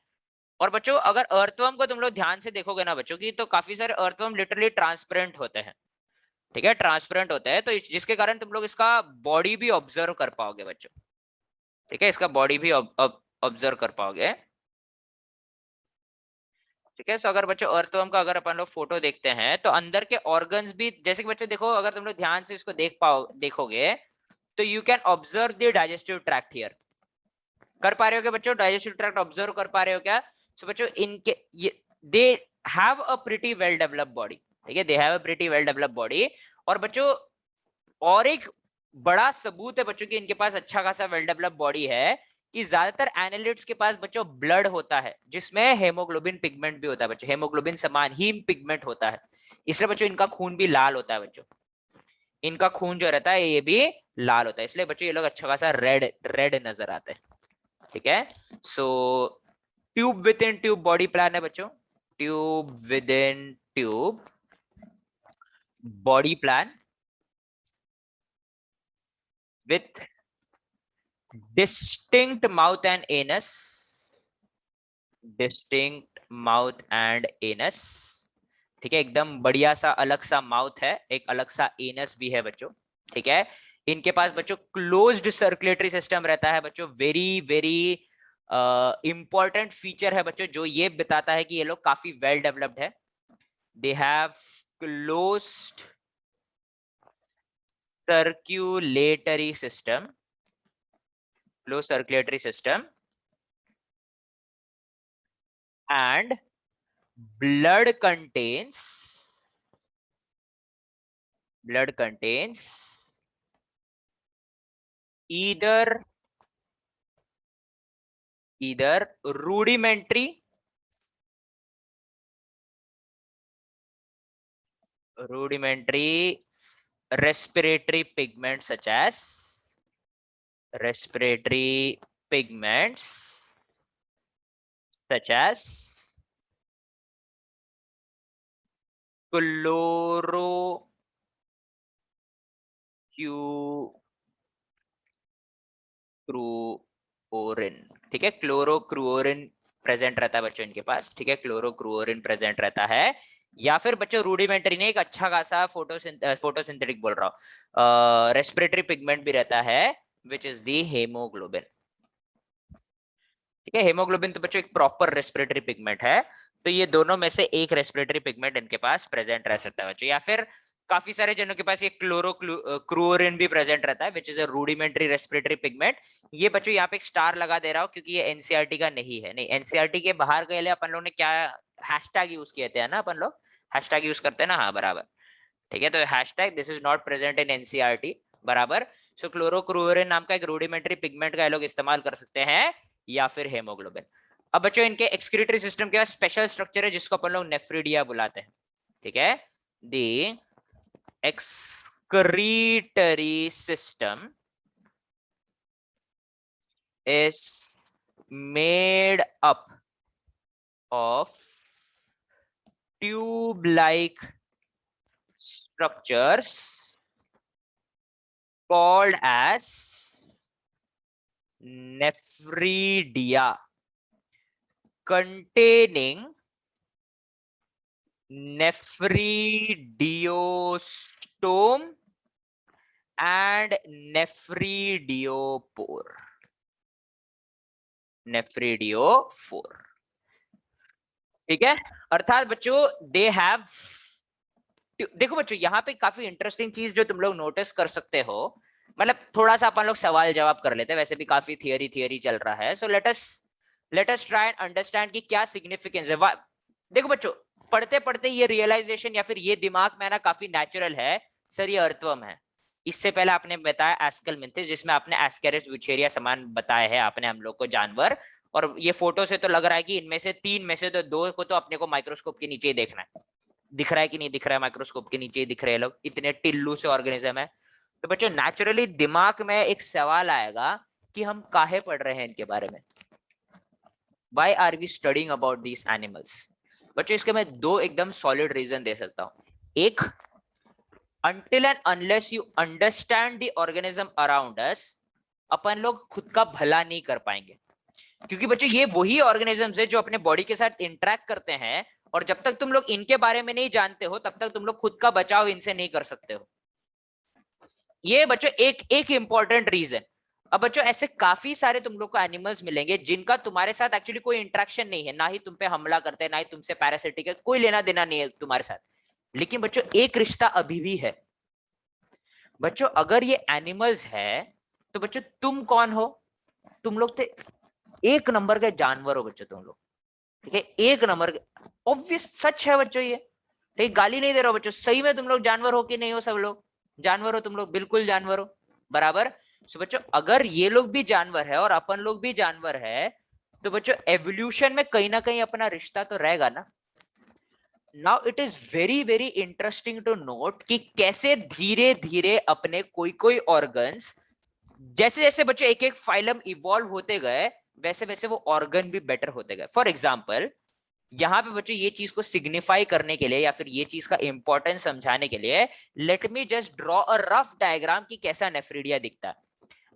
और बच्चों अगर अर्थवर्म को तुम लोग ध्यान से देखोगे ना बच्चों की, तो काफी सारे अर्थवर्म लिटरली ट्रांसपेरेंट होते हैं, ठीक है, ट्रांसपेरेंट होते हैं, तो जिसके कारण तुम लोग इसका बॉडी भी ऑब्जर्व कर पाओगे बच्चों, ठीक है, इसका बॉडी भी ऑब्जर्व कर पाओगे, ठीक है। सो अगर बच्चों अर्थवर्म का अगर अपन लोग फोटो देखते हैं तो अंदर के ऑर्गन्स भी, जैसे कि बच्चों देखो अगर तुम लोग ध्यान से इसको देखोगे तो you can observe the digestive tract here, कर पा रहे हो क्या बच्चों, डाइजेस्टिव ट्रैक्ट ऑब्जर्व कर पा रहे हो क्या। सो बच्चों इनके दे have a pretty well developed body, ठीक है, they have a pretty well developed body. और बच्चों और एक बड़ा सबूत है बच्चों की इनके पास अच्छा खासा वेल डेवलप्ड बॉडी है, कि ज्यादातर एनालिट्स के पास बच्चों ब्लड होता है जिसमें हेमोग्लोबिन पिगमेंट भी होता है बच्चों, हेमोग्लोबिन समान हीम पिगमेंट होता है, इसलिए बच्चों इनका खून भी लाल होता है बच्चों, इनका खून जो रहता है ये भी लाल होता है, इसलिए बच्चों ये लोग अच्छा खासा रेड रेड नजर आते हैं, ठीक है। So tube within tube body plan है बच्चों, tube within tube body plan with distinct mouth and anus, distinct mouth and anus, ठीक है, एकदम बढ़िया सा अलग सा माउथ है, एक अलग सा एनस भी है बच्चों, ठीक है। इनके पास बच्चों क्लोज्ड सर्कुलेटरी सिस्टम रहता है बच्चों, वेरी वेरी इंपॉर्टेंट फीचर है बच्चों जो ये बताता है कि ये लोग काफी वेल डेवलप्ड है। They have closed circulatory system, close circulatory system and blood contains either rudimentary respiratory pigments such as respiratory pigments such as chloro क्रूओरिन, ठीक है, क्लोरोक्रूओरिन प्रेजेंट रहता है बच्चों इनके पास, ठीक है, क्लोरोक्रूओरिन प्रेजेंट रहता है, या फिर बच्चों रूडिमेंटरी ने एक अच्छा खासा फोटोसिंथेटिक बोल रहा हूँ रेस्पिरेटरी पिगमेंट भी रहता है विच इज दी हेमोग्लोबिन, ठीक है। हेमोग्लोबिन तो बच्चों एक प्रॉपर रेस्पिरेटरी पिगमेंट है, तो ये दोनों में से एक रेस्पिरेटरी पिगमेंट इनके पास प्रेजेंट रह सकता है बच्चों, या फिर काफी सारे जनों के पास ये क्लोरोक्रूओरिन भी प्रेजेंट रहता है which is a rudimentary respiratory pigment. ये बच्चों यहाँ पे एक स्टार लगा दे रहा हूँ क्योंकि ये एनसीईआरटी का नहीं है, नहीं एनसीईआरटी के बाहर गए अपन लोग ने क्या हैशटैग यूज किए थे ना, अपन लोग हैशटैग यूज करते हैं ना, हाँ बराबर, ठीक है, तो hashtag this is not present in NCERT बराबर। सो क्लोरोक्रूओरिन नाम का एक रूडिमेंटरी पिगमेंट का ये लोग इस्तेमाल कर सकते हैं, या फिर हेमोग्लोबिन। अब बच्चों इनके एक्सक्रीटरी सिस्टम के स्पेशल स्ट्रक्चर है जिसको अपन लोग नेफ्रिडिया बुलाते हैं, ठीक है। दी excretory system is made up of tube-like structures called as nephridia, containing nephridiostome and nephridiopore, nephridiophore, ठीक है। अर्थात बच्चों दे हैव, देखो बच्चों यहाँ पे काफी इंटरेस्टिंग चीज जो तुम लोग नोटिस कर सकते हो, मतलब थोड़ा सा अपन लोग सवाल जवाब कर लेते हैं, वैसे भी काफी थियरी चल रहा है, so let us try and understand कि क्या सिग्निफिकेंस है। देखो बच्चों पढ़ते पढ़ते ये रियलाइजेशन या फिर ये दिमाग में ना काफी नेचुरल है, सर ये अर्थवर्म है। इससे पहले आपने बताया एस्केलमिंथिस जिसमें आपने एस्केरिस विचेरिया समान बताए हैं आपने हम लोग को जानवर, और ये फोटो से तो लग रहा है कि इनमें से तीन में से तो दो को तो अपने को माइक्रोस्कोप के नीचे ही देखना है, दिख रहा है कि नहीं दिख रहा है, माइक्रोस्कोप के नीचे ही दिख रहे हैं लोग, इतने टिल्लू से ऑर्गेनिज्म है। तो बच्चों नेचुरली दिमाग में एक सवाल आएगा कि हम काहे पढ़ रहे हैं इनके बारे में, why are we studying about these animals, बच्चों इसके मैं दो एकदम सॉलिड रीजन दे सकता हूं। एक, until and unless you understand the organism around us, अपन लोग खुद का भला नहीं कर पाएंगे। क्योंकि बच्चों ये वही ऑर्गेनिजम्स है जो अपने बॉडी के साथ इंटरेक्ट करते हैं, और जब तक तुम लोग इनके बारे में नहीं जानते हो तब तक तुम लोग खुद का बचाव इनसे नहीं कर सकते हो। ये बच्चों एक एक इंपॉर्टेंट रीजन। अब बच्चों ऐसे काफी सारे तुम लोग को एनिमल्स मिलेंगे जिनका तुम्हारे साथ एक्चुअली कोई इंटरेक्शन नहीं है, ना ही तुम पे हमला करते हैं, ना ही तुमसे पैरासिटिक है, कोई लेना देना नहीं है तुम्हारे साथ। लेकिन बच्चों एक रिश्ता अभी भी है। बच्चों अगर ये एनिमल्स है तो बच्चों तुम कौन हो? तुम लोग तो एक नंबर के जानवर हो बच्चों, तुम लोग, ठीक है, एक नंबर के। ऑब्वियस सच है बच्चों ये, ठीक, गाली नहीं दे रहा हो बच्चों, सही में तुम लोग जानवर हो कि नहीं हो? सब लोग जानवर हो, तुम लोग बिल्कुल जानवर हो, बराबर। सो बच्चों अगर ये लोग भी जानवर है और अपन लोग भी जानवर है, तो बच्चों एवोल्यूशन में कहीं ना कहीं अपना रिश्ता तो रहेगा ना। Now it is very very interesting to note कि कैसे धीरे धीरे अपने कोई कोई ऑर्गन्स, जैसे जैसे बच्चे एक एक फाइलम इवॉल्व होते गए, वैसे वैसे वो ऑर्गन भी बेटर होते गए। फॉर एग्जाम्पल यहाँ पे बच्चों ये चीज को सिग्निफाई करने के लिए या फिर ये चीज का इंपॉर्टेंस समझाने के लिए late me just draw a rough diagram कि कैसा नेफ्रिडिया दिखता है।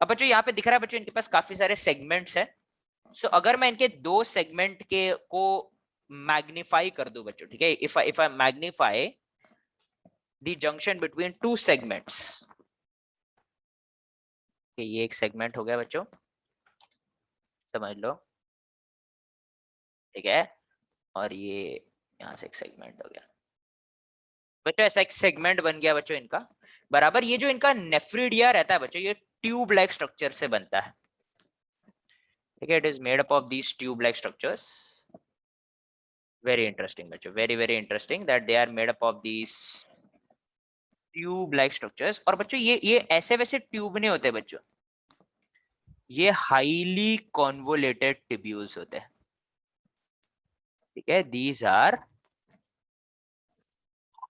अब बच्चों यहाँ पे दिख रहा है बच्चों इनके पास काफी सारे सेगमेंट्स है। सो अगर मैं इनके दो सेगमेंट के को मैग्नीफाई कर दूं बच्चों, ठीक है, if I magnify the junction between two segments, ये एक सेगमेंट हो गया बच्चों, समझ लो, ठीक है, और ये यहाँ से एक सेगमेंट हो गया बच्चों, ऐसा एक सेगमेंट बन गया बच्चों इनका, बराबर। ये जो इनका नेफ्रिडिया रहता है बच्चों, ये ट्यूब लाइक स्ट्रक्चर से बनता है, ठीक है, it is made up of these tube like structures. Very interesting बच्चों, very very interesting that they are made up of these tube like structures. और बच्चों ये ऐसे वैसे ट्यूब नहीं होते बच्चों, ये हाईली कॉन्वोलेटेड टिब्यूल्स होते हैं, ठीक है, these are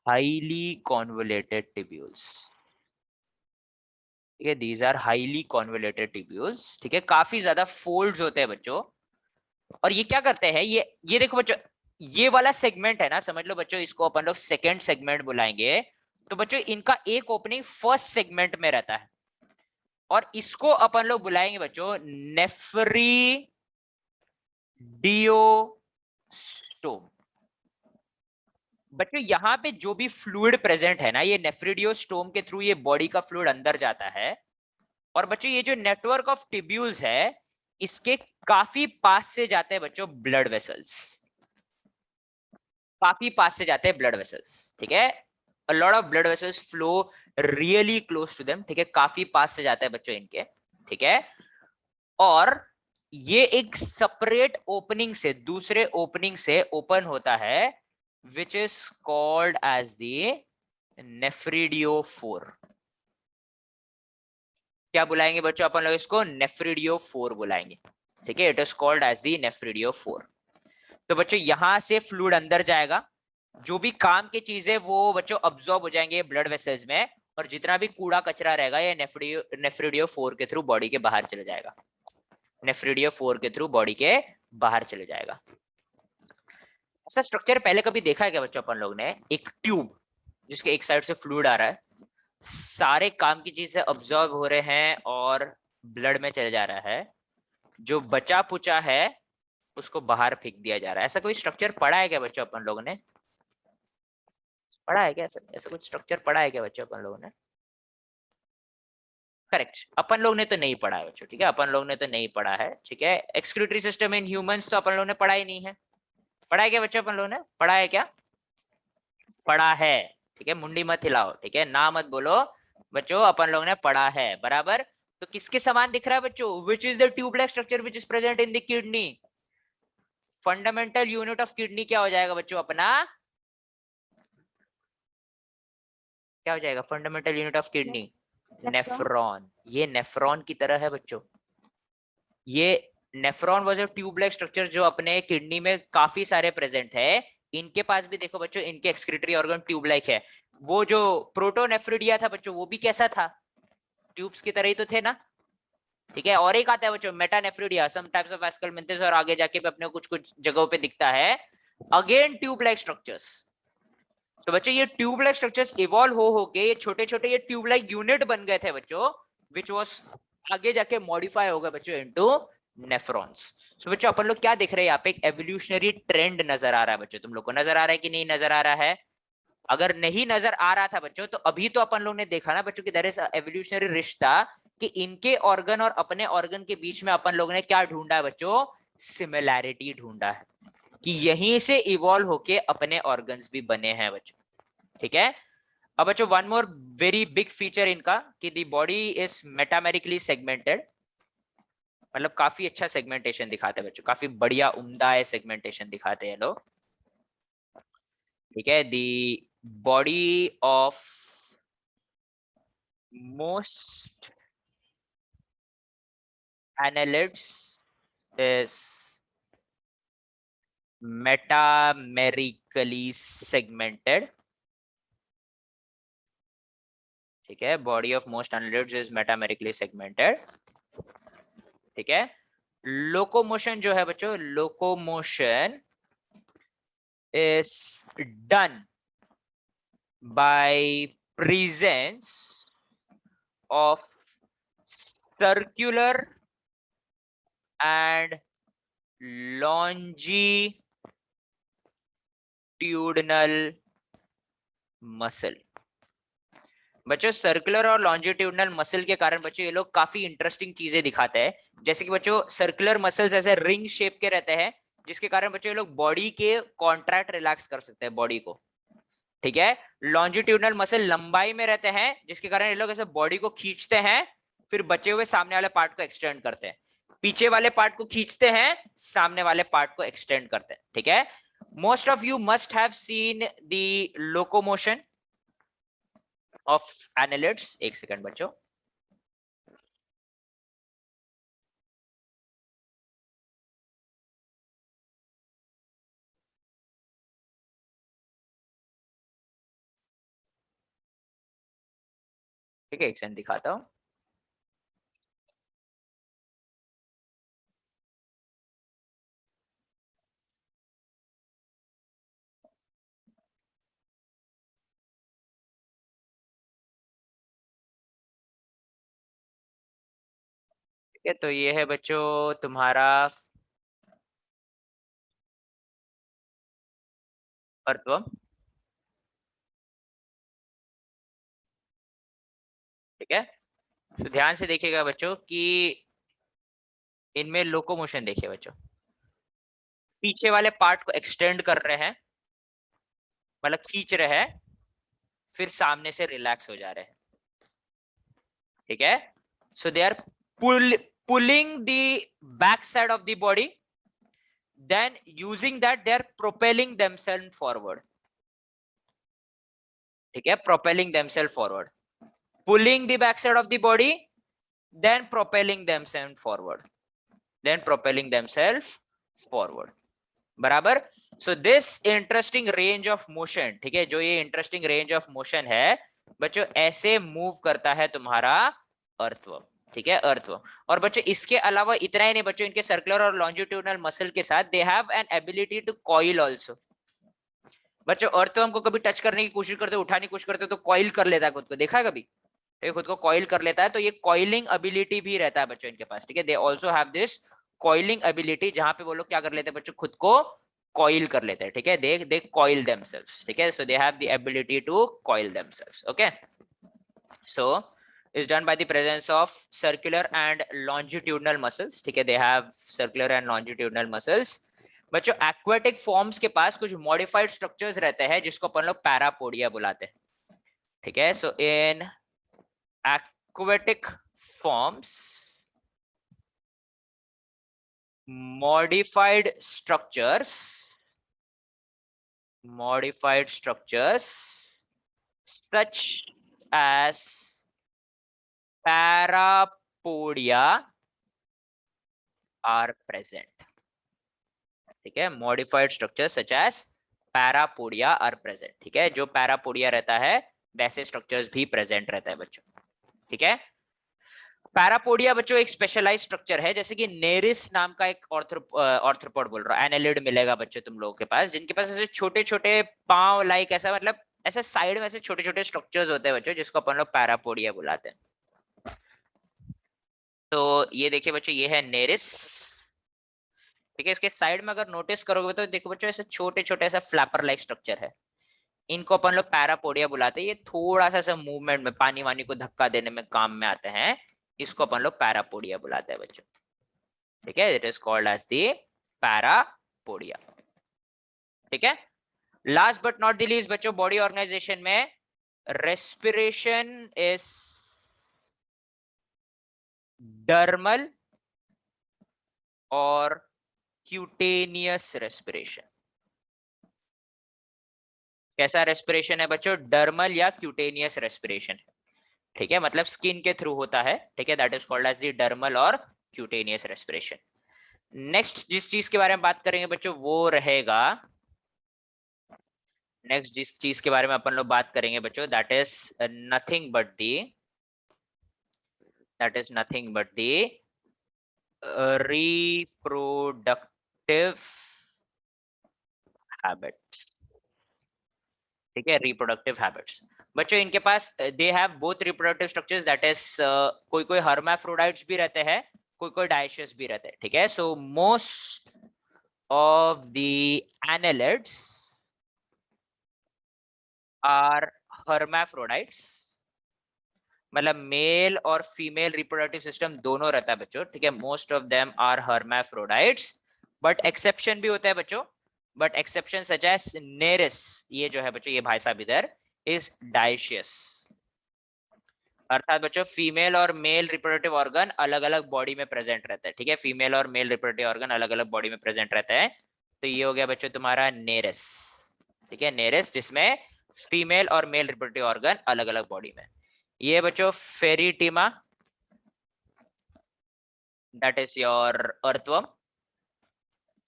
highly convoluted tubules, ठीक है, these are highly convoluted tubules, ठीक है, काफी ज्यादा फोल्ड्स होते हैं बच्चों। और ये क्या करते हैं, ये देखो बच्चों, ये वाला सेगमेंट है ना, समझ लो बच्चों, इसको अपन लोग सेकंड सेगमेंट बुलाएंगे। तो बच्चों इनका एक ओपनिंग फर्स्ट सेगमेंट में रहता है, और इसको अपन लोग बुलाएंगे बच्चों नेफ्रिडियोस्टोम। बच्चों यहाँ पे जो भी फ्लूइड प्रेजेंट है ना, ये नेफ्रिडियोस्टोम के थ्रू ये बॉडी का फ्लूइड अंदर जाता है। और बच्चों ये जो नेटवर्क ऑफ टिब्यूल्स है, इसके काफी पास से जाते हैं बच्चों ब्लड वेसल्स, काफी पास से जाते हैं ब्लड वेसल्स, ठीक है, a lot of blood vessels flow really close to them, ठीक है, काफी पास से जाता है बच्चों इनके, ठीक है। और ये एक सेपरेट ओपनिंग से दूसरे ओपनिंग से ओपन होता है, which is called as the nephridiophore. क्या बुलाएंगे बच्चों अपन लोग इसको? नेफ्रिडियोफोर बुलाएंगे, ठीक है, it is called as the nephridiophore. तो बच्चों यहां से फ्लूइड अंदर जाएगा, जो भी काम की चीजें वो बच्चों अब्सॉर्ब हो जाएंगे ब्लड वेसल्स में, और जितना भी कूड़ा कचरा रहेगा ये नेफ्रिडियोफोर के थ्रू बॉडी के बाहर चले जाएगा, नेफ्रिडियोफोर के थ्रू बॉडी के बाहर चले जाएगा। ऐसा स्ट्रक्चर पहले कभी देखा है क्या बच्चों अपन लोग ने? एक ट्यूब जिसके एक साइड से फ्लूइड आ रहा है, सारे काम की चीजें अब्सॉर्ब हो रहे हैं और ब्लड में चले जा रहा है, जो बचा पुचा है उसको बाहर फेंक दिया जा रहा है। ऐसा कोई स्ट्रक्चर पढ़ा है क्या बच्चों अपन लोगों ने? पढ़ा है क्या ऐसा कुछ स्ट्रक्चर पढ़ा है क्या बच्चों अपन लोगों ने? करेक्ट, अपन लोग ने तो नहीं पढ़ा है बच्चों, ठीक है, अपन लोग ने तो नहीं पढ़ा है, ठीक है। एक्सक्रीटरी सिस्टम इन ह्यूमंस तो अपन लोगों ने पढ़ा ही नहीं है। पढ़ा है क्या बच्चों अपन लोगों ने? पढ़ा है क्या? पढ़ा है, ठीक है, मुंडी मत हिलाओ, ठीक है, ना मत बोलो बच्चों, अपन लोगों ने पढ़ा है, बराबर। तो किसके समान दिख रहा है बच्चों? Which is the tubelike structure which is present in the kidney. Fundamental unit of kidney क्या हो जाएगा बच्चों अपना? क्या हो जाएगा fundamental unit of kidney? Nephron. ये नेफ्रॉन की तरह है बच्चों, ये nephron was a tube like structure जो अपने किडनी में काफी सारे प्रेजेंट है। इनके पास भी देखो बच्चों, इनके एक्सक्रीटरी ऑर्गन ट्यूब लाइक है। वो जो प्रोटोनेफ्रिडिया था बच्चों, वो भी कैसा था? ट्यूब्स की तरह ही तो थे ना, ठीक है। और एक आता है बच्चों metanephridia, some types of vesicle मिलते हैं, और आगे जाके भी अपने कुछ कुछ जगहों पे दिखता है। Again tube like structures. तो बच्चों ये ट्यूब लाइक स्ट्रक्चर्स इवॉल्व हो होके ये छोटे छोटे ये ट्यूब लाइक यूनिट बन गए थे बच्चों, विच वाज आगे जाके मॉडिफाई हो गए बच्चों इनटू नेफ्रॉन्स। सो बच्चों अपन लोग क्या देख रहे हैं यहाँ पे, एक एवोल्यूशनरी ट्रेंड नजर आ रहा है बच्चों। तुम लोग को नजर आ रहा है कि नहीं नजर आ रहा है? अगर नहीं नजर आ रहा था बच्चों तो अभी तो अपन लोग ने देखा ना बच्चों कि देयर इज एवोल्यूशनरी रिश्ता, कि इनके ऑर्गन और अपने ऑर्गन के बीच में अपन लोग ने क्या ढूंढा है बच्चों, सिमिलैरिटी ढूंढा है, कि यहीं से इवॉल्व होके अपने ऑर्गन्स भी बने हैं बच्चों। ठीक है। अब बच्चों one more very big feature इनका, कि the body is metamerically segmented, मतलब काफी अच्छा सेगमेंटेशन दिखाते हैं बच्चों, काफी बढ़िया उम्दा है सेगमेंटेशन दिखाते हैं लोग। ठीक है। The body of most annelids is metamerically segmented। ठीक है। Body of most annelids is metamerically segmented। ठीक है। लोकोमोशन जो है बच्चों, locomotion is done by presence of circular and longitudinal muscle। बच्चों सर्कुलर और लॉन्जिट्यूडनल मसल के कारण बच्चों ये लोग काफी इंटरेस्टिंग चीजें दिखाते हैं। जैसे कि बच्चों सर्कुलर मसल्स ऐसे रिंग शेप के रहते हैं, जिसके कारण बच्चों ये लोग बॉडी के कॉन्ट्रैक्ट रिलैक्स कर सकते हैं बॉडी को। ठीक है। लॉन्जिट्यूडनल मसल लंबाई में रहते हैं, जिसके कारण ये लोग ऐसे बॉडी को खींचते हैं, फिर बचे हुए सामने वाले पार्ट को एक्सटेंड करते हैं। पीछे वाले पार्ट को खींचते हैं, सामने वाले पार्ट को एक्सटेंड करते हैं। ठीक है। Most of you must have seen the locomotion of annelids। एक सेकंड बच्चों। ठीक है, एक सेकंड दिखाता हूं। ठीक है, तो ये है बच्चों तुम्हारा अर्थवर्म। ठीक है। तो ध्यान से देखिएगा बच्चों कि इनमें लोकोमोशन देखिए बच्चों, पीछे वाले पार्ट को एक्सटेंड कर रहे हैं, मतलब खींच रहे हैं, फिर सामने से रिलैक्स हो जा रहे हैं। ठीक है। So they are pulling the back side of the body, then using that they are propelling themselves forward। ठीक है। propelling themselves forward, pulling the backside of the body, then propelling themselves forward, then propelling themselves forward। बराबर। So this interesting range of motion, ठीक है, जो ये interesting range of motion है बच्चों, ऐसे मूव करता है तुम्हारा अर्थवर्म। ठीक है, अर्थवर्म। और बच्चों इसके अलावा इतना ही नहीं बच्चों, इनके सर्कुलर और लॉन्जिट्यूडनल मसल के साथ they have an ability to coil also. बच्चों अर्थवर्म को कभी टच करने की कोशिश करते हो, उठाने की कोशिश करते हो, तो कॉइल कर लेता है खुद को, देखा है कभी? ये खुद को कॉइल कर लेता है, तो ये कॉइलिंग एबिलिटी भी रहता है बच्चों इनके पास। ठीक है, they also have this coiling ability, जहां पे वो लोग क्या कर लेते हैं बच्चों, खुद को कॉइल कर लेते हैं। ठीक है, दे कॉइल देमसेल्व्स। ठीक है, so they have the ability to coil themselves. Okay, so is done by the presence of circular and longitudinal muscles। ठीक है, they have circular and longitudinal muscles। बच्चों एक्वेटिक फॉर्म्स के पास कुछ मॉडिफाइड स्ट्रक्चर्स रहते हैं, जिसको अपन लोग पैरापोडिया बुलाते हैं। ठीक है, सो इन aquatic forms modified structures such as parapodia are present। ठीक है, modified structures such as parapodia are present। ठीक है, जो पैरापोडिया रहता है वैसे स्ट्रक्चर्स भी प्रेजेंट रहता है बच्चों। ठीक है, पैरापोडिया बच्चों एक स्पेशलाइज स्ट्रक्चर है, जैसे कि नेरिस नाम का एक ऑर्थ्रोपोड बोल रहा हूँ, एनालिड मिलेगा बच्चों तुम लोगों के पास, जिनके पास ऐसे छोटे छोटे पांव लाइक ऐसा, मतलब ऐसे साइड में ऐसे छोटे छोटे स्ट्रक्चर्स होते हैं बच्चों, जिसको अपन लोग पैरापोडिया बुलाते हैं। तो ये देखिए बच्चों, ये है नेरिस, ठीक है। इसके साइड में अगर नोटिस करोगे तो देखो बच्चों, ऐसे छोटे छोटे ऐसा फ्लैपर लाइक स्ट्रक्चर है, इनको अपन लोग पैरापोडिया बुलाते हैं। ये थोड़ा सा मूवमेंट में, पानी वानी को धक्का देने में काम में आते हैं, इसको अपन लोग पैरापोडिया बुलाते हैं बच्चों, ठीक है। It is called as the parapodia, ठीक है। Last but not the least बच्चों, बॉडी ऑर्गेनाइजेशन में रेस्पिरेशन इज डर्मल और क्यूटेनियस रेस्पिरेशन। कैसा रेस्पिरेशन है बच्चों? डर्मल या क्यूटेनियस रेस्पिरेशन है, ठीक है, मतलब स्किन के थ्रू होता है, ठीक है। That is called as the dermal और क्यूटेनियस रेस्पिरेशन। नेक्स्ट जिस चीज के बारे में बात करेंगे बच्चों वो रहेगा, नेक्स्ट जिस चीज के बारे में अपन लोग बात करेंगे बच्चों, that is nothing but the reproductive habits, ठीक है, रिप्रोडक्टिव हैबिट्स। बच्चों इनके पास they have both reproductive structures, that is कोई कोई हर्माफ्रोडाइट्स भी रहते हैं, कोई कोई डायशियस भी रहते हैं, ठीक है। So most of the annelids are hermaphrodites, मतलब मेल और फीमेल रिप्रोडक्टिव सिस्टम दोनों रहता है बच्चों, ठीक है। Most of them are hermaphrodites, but exception भी होता है बच्चों, but exception such as Nereis, ये जो है बच्चों, ये भाई साहब इधर इज डायशियस, अर्थात बच्चों फीमेल और मेल रिप्रोडक्टिव ऑर्गन अलग अलग बॉडी में प्रेजेंट रहता है, ठीक है। फीमेल और मेल रिप्रोडक्टिव ऑर्गन अलग अलग बॉडी में प्रेजेंट रहता है। तो ये हो गया बच्चों तुम्हारा नेरिस, ठीक है, नेरिस, जिसमें फीमेल और मेल रिप्रोडक्टिव ऑर्गन अलग अलग बॉडी में। ये बच्चों Pheretima, that is your earthworm,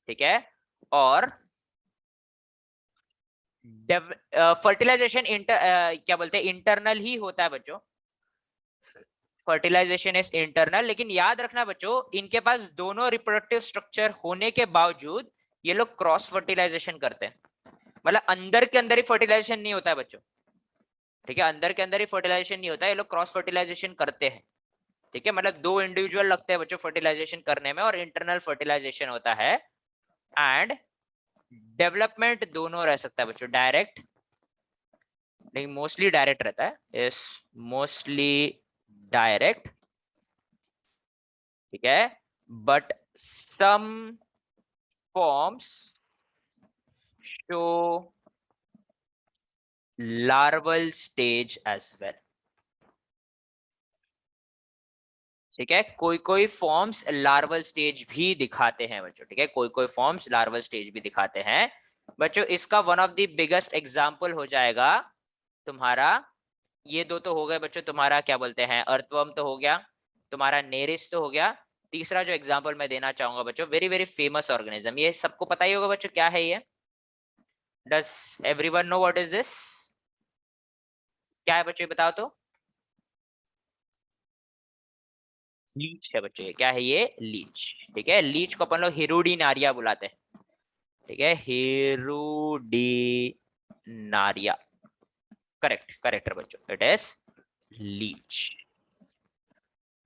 ठीक है। और फर्टिलाइजेशन क्या बोलते हैं, इंटरनल ही होता है बच्चों, फर्टिलाइजेशन इज इंटरनल। लेकिन याद रखना बच्चों, इनके पास दोनों रिप्रोडक्टिव स्ट्रक्चर होने के बावजूद ये लोग क्रॉस फर्टिलाइजेशन करते हैं, मतलब अंदर के अंदर ही फर्टिलाइजेशन नहीं होता है बच्चों, ठीक है, अंदर के अंदर ही फर्टिलाइजेशन नहीं होता है, ये लोग क्रॉस फर्टिलाइजेशन करते हैं, ठीक है। मतलब दो इंडिविजुअल लगते हैं बच्चों फर्टिलाइजेशन करने में, और इंटरनल फर्टिलाइजेशन होता है। एंड डेवलपमेंट दोनों रह सकता है बच्चों, डायरेक्ट, लेकिन मोस्टली डायरेक्ट रहता है, इज मोस्टली डायरेक्ट, ठीक है। But some forms show larval stage as well, ठीक है। कोई कोई फॉर्म्स लार्वल स्टेज भी दिखाते हैं बच्चों, ठीक है, कोई कोई फॉर्म्स लार्वल स्टेज भी दिखाते हैं बच्चों। इसका one of the biggest example हो जाएगा तुम्हारा, ये दो तो हो गए बच्चों तुम्हारा, क्या बोलते हैं, अर्थवर्म तो हो गया तुम्हारा, नेरिस तो हो गया। तीसरा जो एग्जांपल मैं देना चाहूंगा बच्चों, वेरी वेरी फेमस ऑर्गेनिज्म, ये सबको पता ही होगा बच्चों, क्या है ये? Does everyone know what is this? क्या है बच्चों, ये बताओ तो। लीच है बच्चों, ये क्या है? ये लीच, ठीक है। लीच को अपन लोग हिरुडिनारिया बुलाते हैं, ठीक है, हिरुडिनारिया, करेक्ट, करेक्ट है बच्चों, इट इज लीच।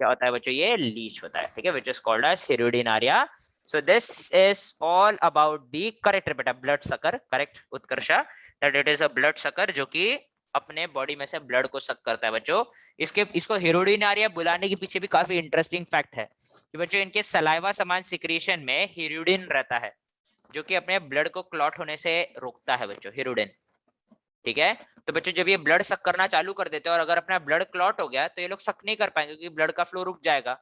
क्या होता है बच्चों? ये लीच होता है, ठीक है, which is called as Hirudinaria. So this is all about the, correct बेटा, blood sucker, correct Utkarsha, that it is a blood sucker, जो कि अपने बॉडी में से ब्लड को सक करता है बच्चों। इसको हिरुडिनारिया बुलाने के पीछे भी काफी इंटरेस्टिंग फैक्ट है कि बच्चों इनके सलाइवा समान सिक्रीशन में हिरुडिन रहता है, जो कि अपने ब्लड को क्लॉट होने से रोकता है बच्चों, हिरुडिन, ठीक है। तो बच्चों जब ये ब्लड सक करना चालू कर देते हैं और अगर अपना ब्लड क्लॉट हो गया तो ये लोग सक नहीं कर पाएंगे, क्योंकि ब्लड का फ्लो रुक जाएगा।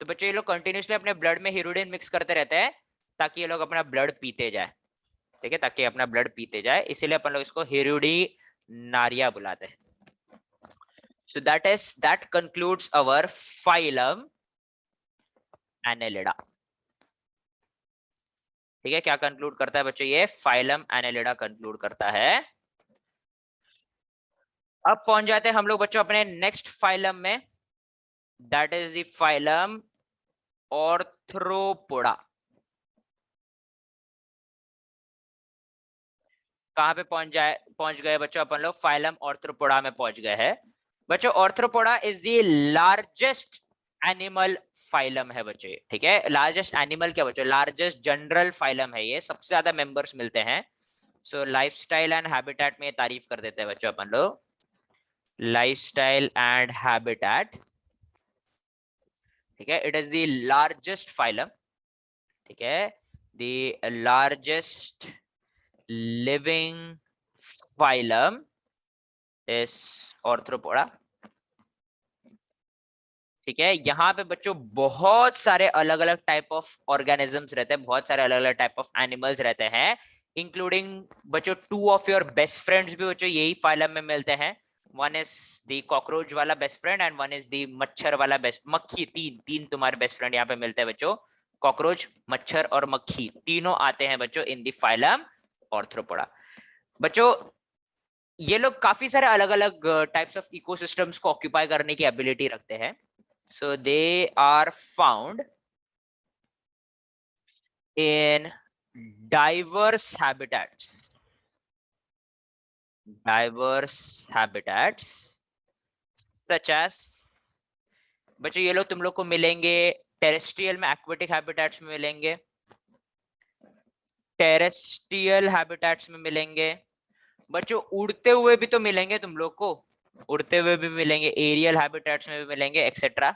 तो बच्चों ये लोग कंटिन्यूसली अपने ब्लड में हिरुडिन मिक्स करते रहते हैं, ताकि ये लोग अपना ब्लड पीते जाए, ठीक है, ताकि अपना ब्लड पीते जाए, इसीलिए अपन लोग इसको हिरुडिनारिया बुलाते हैं। So that concludes our phylum Annelida, ठीक है। क्या कंक्लूड करता है बच्चों? ये फाइलम एनेलिडा कंक्लूड करता है। अब पहुंच जाते हैं हम लोग बच्चों अपने नेक्स्ट फाइलम में, that is the phylum Arthropoda. कहां पे पहुंच गए बच्चों अपन लोग? फाइलम ऑर्थ्रोपोडा में पहुंच गए हैं बच्चों। Arthropoda is the largest animal phylum है बच्चों, ठीक है। लार्जेस्ट एनिमल क्या बच्चों? लार्जेस्ट जनरल फाइलम है ये, सबसे ज्यादा मेंबर्स मिलते हैं। सो लाइफस्टाइल एंड हैबिटेट में ये तारीफ कर देते हैं बच्चों अपन लोग, लाइफस्टाइल एंड हैबिटेट, ठीक है। It is the largest phylum, ठीक है, the largest living phylum is Arthropoda, ठीक है। यहाँ पे बच्चों बहुत सारे अलग अलग टाइप ऑफ ऑर्गेनिजम्स रहते हैं, बहुत सारे अलग अलग टाइप ऑफ एनिमल्स रहते हैं, इंक्लूडिंग बच्चों 2 ऑफ योर बेस्ट फ्रेंड्स भी बच्चों यही फाइलम में मिलते हैं। वन इज द कॉकरोच वाला best friend and one is the मच्छर वाला बेस्ट, मक्खी, तीन तुम्हारे बेस्ट फ्रेंड यहाँ पे मिलते हैं बच्चों। कॉकरोच, मच्छर और मक्खी तीनों आते हैं बच्चों इन द फाइलम ऑर्थ्रोपोडा। बच्चों ये लोग काफी सारे अलग अलग टाइप्स ऑफ इकोसिस्टम्स को ऑक्यूपाई करने की एबिलिटी रखते हैं। So they are found in diverse habitats. Diverse habitats such as, बच्चों ये लोग तुम लोग को मिलेंगे टेरेस्ट्रियल में, एक्वेटिक हैबिटेट्स में मिलेंगे, टेरेस्ट्रियल हैबिटेट्स में मिलेंगे बच्चों, उड़ते हुए भी तो मिलेंगे तुम लोग को, उड़ते हुए भी मिलेंगे, एरियल हैबिटेट्स में भी मिलेंगे, एक्सेट्रा,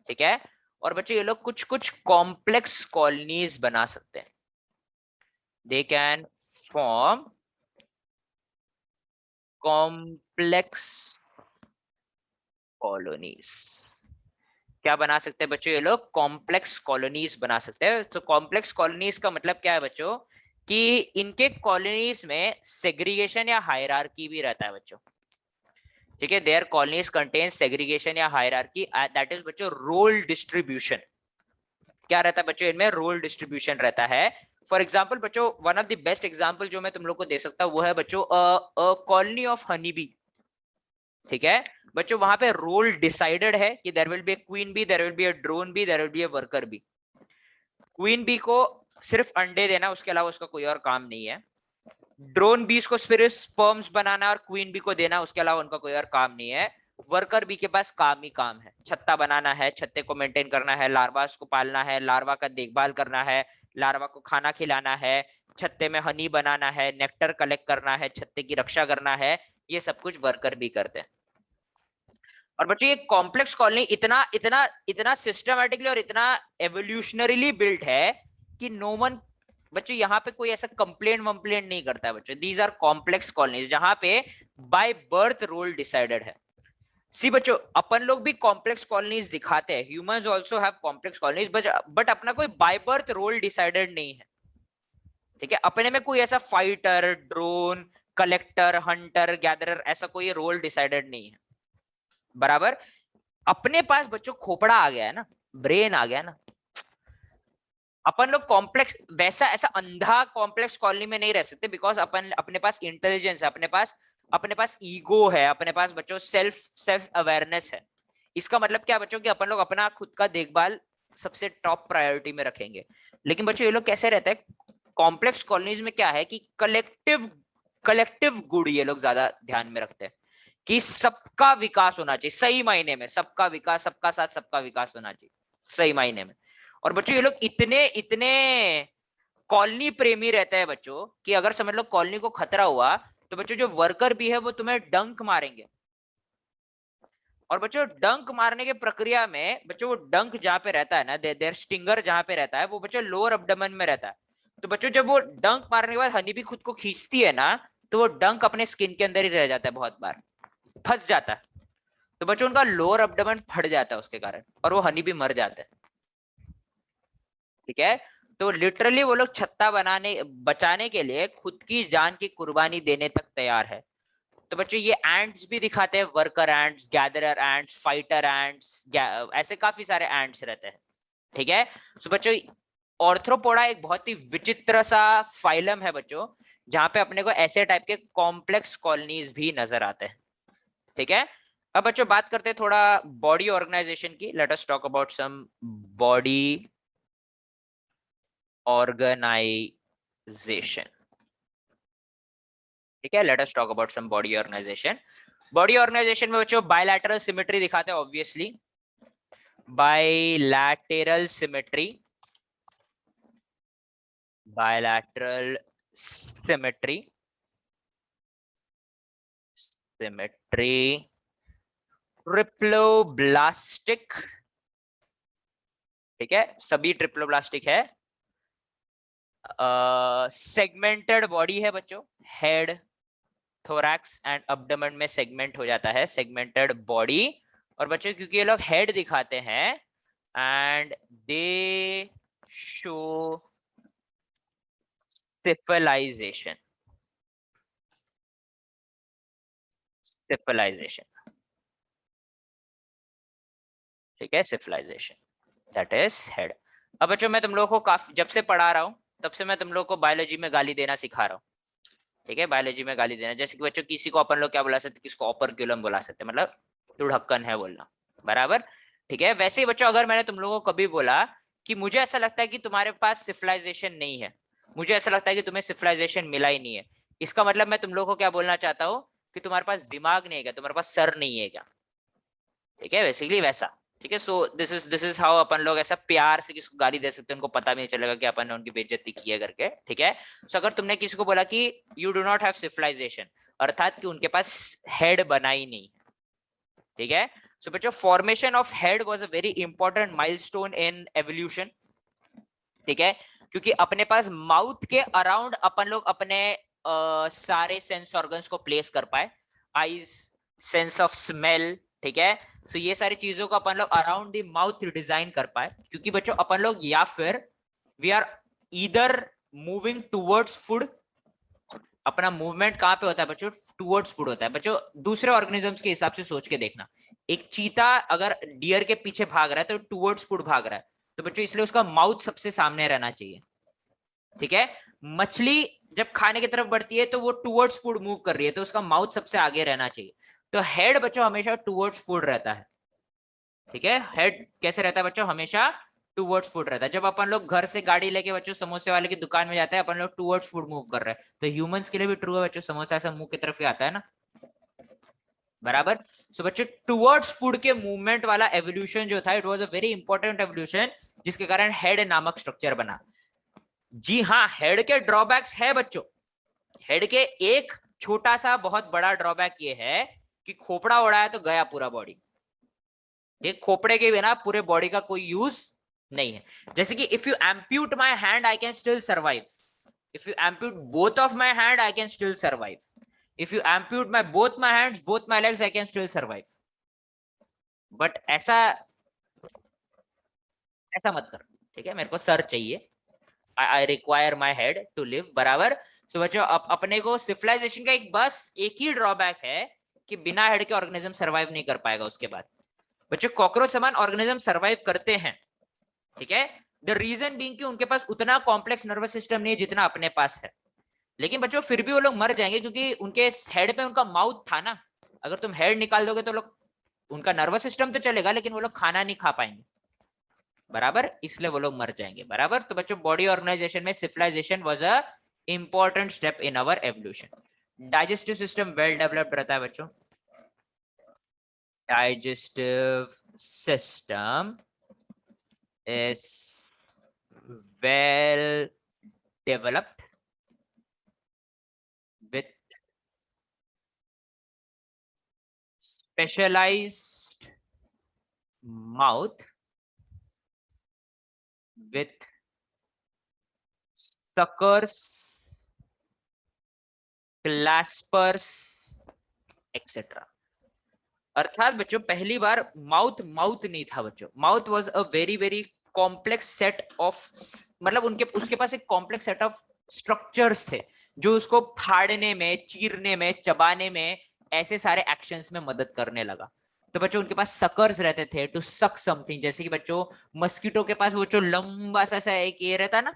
ठीक है। और बच्चों ये लोग कुछ कुछ कॉम्प्लेक्स कॉलोनीज बना सकते हैं, they can form complex colonies. क्या बना सकते हैं बच्चों ये लोग? कॉम्प्लेक्स कॉलोनीज बना सकते हैं। तो कॉम्प्लेक्स कॉलोनीज का मतलब क्या है बच्चों? कि इनके कॉलोनीज में सेग्रीगेशन या हायरार्की भी रहता है बच्चों, ठीक है। देयर कॉलोनीज कंटेन सेग्रीगेशन या हायरार्की, दैट इज बच्चों रोल डिस्ट्रीब्यूशन। क्या रहता है बच्चों इनमें? रोल डिस्ट्रीब्यूशन रहता है। फॉर एग्जाम्पल बच्चों, one of the best example जो मैं तुम लोग को दे सकता हूँ वो है बच्चों कॉलोनी ऑफ हनी बी, ठीक है। बच्चों वहां पे रोल डिसाइडेड है कि there will be a queen bee, there will be a drone bee, there will be a worker bee. Queen bee को सिर्फ अंडे देना, उसके अलावा उसका कोई और काम नहीं है। ड्रोन बीज को सिर्फ स्पर्म्स बनाना और क्वीन बी को देना, उसके अलावा उनका कोई और काम नहीं है। वर्कर बी के पास काम ही काम है, छत्ता बनाना है, छत्ते को मेंटेन करना है, लार्वास को पालना है, लार्वा का देखभाल करना है, लार्वा को खाना खिलाना है, छत्ते में हनी बनाना है, नेक्टर कलेक्ट करना है, छत्ते की रक्षा करना है, ये सब कुछ वर्कर भी करते हैं। और बच्चों ये कॉम्प्लेक्स कॉलोनी इतना इतना इतना सिस्टमैटिकली और इतना एवोल्यूशनरीली बिल्ट है कि नो वन, बच्चों यहाँ पे कोई ऐसा कंप्लेंट वम्प्लेंट नहीं करता है बच्चों। दीज आर कॉम्प्लेक्स कॉलोनीज जहां पे बाय बर्थ रोल डिसाइडेड है। सी बच्चों अपन लोग भी कॉम्प्लेक्स कॉलोनीज दिखाते हैं, humans also have complex colonies, but अपना कोई बाय बर्थ रोल डिसाइडेड नहीं है, ठीक है। अपने में कोई ऐसा fighter, drone, collector, Hunter, gatherer ऐसा कोई रोल डिसाइडेड नहीं है, बराबर। अपने पास बच्चों खोपड़ा आ गया है ना, ब्रेन आ गया ना। अपन लोग कॉम्प्लेक्स वैसा ऐसा अंधा कॉम्प्लेक्स कॉलोनी में नहीं रह सकते, बिकॉज अपन अपने पास इंटेलिजेंस है, अपने पास ईगो है, अपने पास बच्चों सेल्फ अवेयरनेस है। इसका मतलब क्या बच्चों कि अपन लोग अपना खुद का देखभाल सबसे टॉप प्रायोरिटी में रखेंगे। लेकिन बच्चों ये लोग कैसे रहते हैं? कॉम्प्लेक्स कॉलोनीज में क्या है कि कलेक्टिव गुड ये लोग ज्यादा ध्यान में रखते हैं कि सबका विकास होना चाहिए, सही मायने में सबका विकास, सबका साथ सबका विकास होना चाहिए, सही मायने में। और बच्चों ये लोग इतने इतने कॉलोनी प्रेमी रहते हैं बच्चों कि अगर समझ लो कॉलोनी को खतरा हुआ तो बच्चों जो वर्कर भी है वो तुम्हें डंक मारेंगे। और बच्चों डंक मारने के प्रक्रिया में बच्चों वो डंक जहां पे रहता है ना, देयर स्टिंगर जहां पे रहता है वो बच्चों लोअर अब्डोमेन में रहता है। तो बच्चों जब वो डंक मारने के बाद हनी भी खुद को खींचती है ना, तो वो डंक अपने स्किन के अंदर ही रह जाता है, बहुत बार फंस जाता है। तो बच्चों उनका लोअर अब्डोमेन फट जाता है उसके कारण, और वो हनी भी मर जाते हैं, ठीक है। तो लिटरली वो लोग छत्ता बचाने के लिए खुद की जान की कुर्बानी देने तक तैयार है। तो बच्चों ये एंट्स भी दिखाते हैं, worker ants, gatherer ants, fighter ants, ऐसे काफी सारे एंट्स रहते हैं, ठीक है। सो बच्चों ऑर्थ्रोपोडा एक बहुत ही विचित्र सा फाइलम है बच्चों, जहां पे अपने को ऐसे टाइप के कॉम्प्लेक्स कॉलोनीज भी नजर आते हैं, ठीक है। अब बच्चों बात करते हैं थोड़ा बॉडी ऑर्गेनाइजेशन की. Let us talk about some body organization. ठीक है, let us talk about some body organization. Body organization में बच्चों बायलैटरल सिमेट्री दिखाते हैं obviously. Bilateral symmetry, bilateral symmetry, triploblastic. ठीक है, सभी ट्रिप्लोब्लास्टिक है. सेगमेंटेड बॉडी है बच्चों. हेड, थोरैक्स एंड अब्डोमेन में सेगमेंट हो जाता है, सेगमेंटेड बॉडी. और बच्चों क्योंकि ये लोग हेड दिखाते हैं and they show cephalisation. Cephalisation, ठीक है, सिफिलाइजेशन, दैट इज हेड. अब बच्चों मैं तुम लोगों को काफी जब से पढ़ा रहा हूँ तब से मैं तुम लोगों को बायोलॉजी में गाली देना सिखा रहा हूँ. ठीक है, बायोलॉजी में गाली देना, जैसे कि बच्चों किसी को अपन लोग क्या बुला सकते, किसको ऑपरक्यूलम बुला सकते, मतलब तू ढक्कन है बोलना, बराबर. ठीक है, वैसे ही बच्चों अगर मैंने तुम लोगों को कभी बोला कि मुझे ऐसा लगता है कि तुम्हारे पास सिविलाइजेशन नहीं है, मुझे ऐसा लगता है कि तुम्हें सिविलाइजेशन मिला ही नहीं है, इसका मतलब मैं तुम लोगों को क्या बोलना चाहता हूँ कि तुम्हारे पास दिमाग नहीं है क्या, तुम्हारे पास सर नहीं है क्या. ठीक है, बेसिकली वैसा. ठीक है, सो दिस इज हाउ अपन लोग ऐसा प्यार से किसको गाली दे सकते हैं, उनको पता भी नहीं चलेगा कि अपन ने उनकी बेइज्जती की है करके. ठीक है, सो अगर तुमने किसी को बोला कि you do not have civilization, अर्थात कि उनके पास हेड बना ही नहीं. ठीक है, सो बच्चों formation of head was a very important milestone in evolution. ठीक है, क्योंकि अपने पास माउथ के अराउंड अपन लोग अपने सारे सेंस ऑर्गन्स को प्लेस कर पाए. Eyes, sense of smell. ठीक है, सो ये सारी चीजों को अपन लोग अराउंड द माउथ डिजाइन कर पाए, क्योंकि बच्चों अपन लोग या फिर we are either moving towards food. अपना मूवमेंट कहां पे होता है बच्चों, टूवर्ड्स फूड होता है. बच्चों दूसरे ऑर्गेनिजम्स के हिसाब से सोच के देखना, एक चीता अगर डियर के पीछे भाग रहा है तो टूवर्ड्स फूड भाग रहा है, तो बच्चों इसलिए उसका माउथ सबसे सामने रहना चाहिए. ठीक है, मछली जब खाने की तरफ बढ़ती है तो वो टूवर्ड्स फूड मूव कर रही है, तो उसका माउथ सबसे आगे रहना चाहिए. तो हेड बच्चों हमेशा टूवर्ड्स फूड रहता है. ठीक है, हेड कैसे रहता है बच्चों, हमेशा टूवर्ड्स फूड रहता है. जब अपन लोग घर से गाड़ी लेके बच्चों समोसे वाले की दुकान में जाते हैं, अपन लोग टूवर्ड्स फूड मूव कर रहे हैं, तो ह्यूमंस के लिए भी ट्रू है बच्चों, समोसा ऐसा मुंह की तरफ ही आता है ना, बराबर. सो बच्चों टूवर्ड्स फूड के मूवमेंट वाला एवोल्यूशन जो था, it was a very important evolution, जिसके कारण हेड नामक स्ट्रक्चर बना. जी हाँ, हेड के ड्रॉबैक्स है बच्चों. हेड के एक छोटा सा बहुत बड़ा ड्रॉबैक ये है कि खोपड़ा उड़ाया तो गया पूरा बॉडी. ये खोपड़े के बिना पूरे बॉडी का कोई यूज नहीं है. जैसे कि if you amputate my hand I can still survive, if you amputate both of my hand I can still survive, if you amputate my both my hands both my legs I can still survive. But ऐसा ऐसा मत कर. ठीक है, मेरे को सर चाहिए, I require my head to live, बराबर. सो बच्चों अपने को सिविलाइजेशन का एक बस एक ही ड्रॉबैक है कि बिना हेड के ऑर्गेनिज्म सर्वाइव नहीं कर पाएगा. उसके बाद बच्चों कॉकरोच समान ऑर्गेनिज्म सर्वाइव करते हैं. ठीक है, द रीजन बीइंग कि उनके पास उतना कॉम्प्लेक्स नर्वस सिस्टम नहीं है जितना अपने पास है. लेकिन बच्चों फिर भी वो लोग मर जाएंगे, क्योंकि उनके हेड पे उनका माउथ था ना. अगर तुम हेड निकाल दोगे तो लोग, उनका नर्वस सिस्टम तो चलेगा लेकिन वो लोग खाना नहीं खा पाएंगे, बराबर, इसलिए वो लोग मर जाएंगे, बराबर. तो बच्चों बॉडी ऑर्गेनाइजेशन में civilization was a important step in our evolution. Digestive system well developed रहता है बच्चों. Digestive system is well developed with specialized mouth with suckers, claspers, etc. अर्थात बच्चों पहली बार माउथ माउथ नहीं था बच्चों. Mouth was a very very complex set of, मतलब उनके उसके पास एक कॉम्प्लेक्स सेट ऑफ स्ट्रक्चर्स थे जो उसको फाड़ने में, चीरने में, चबाने में, ऐसे सारे एक्शंस में मदद करने लगा. तो बच्चों उनके पास सकर्स रहते थे टू सक समथिंग. जैसे कि बच्चों मस्कीटो के पास वो जो लंबा सा एक ये रहता ना,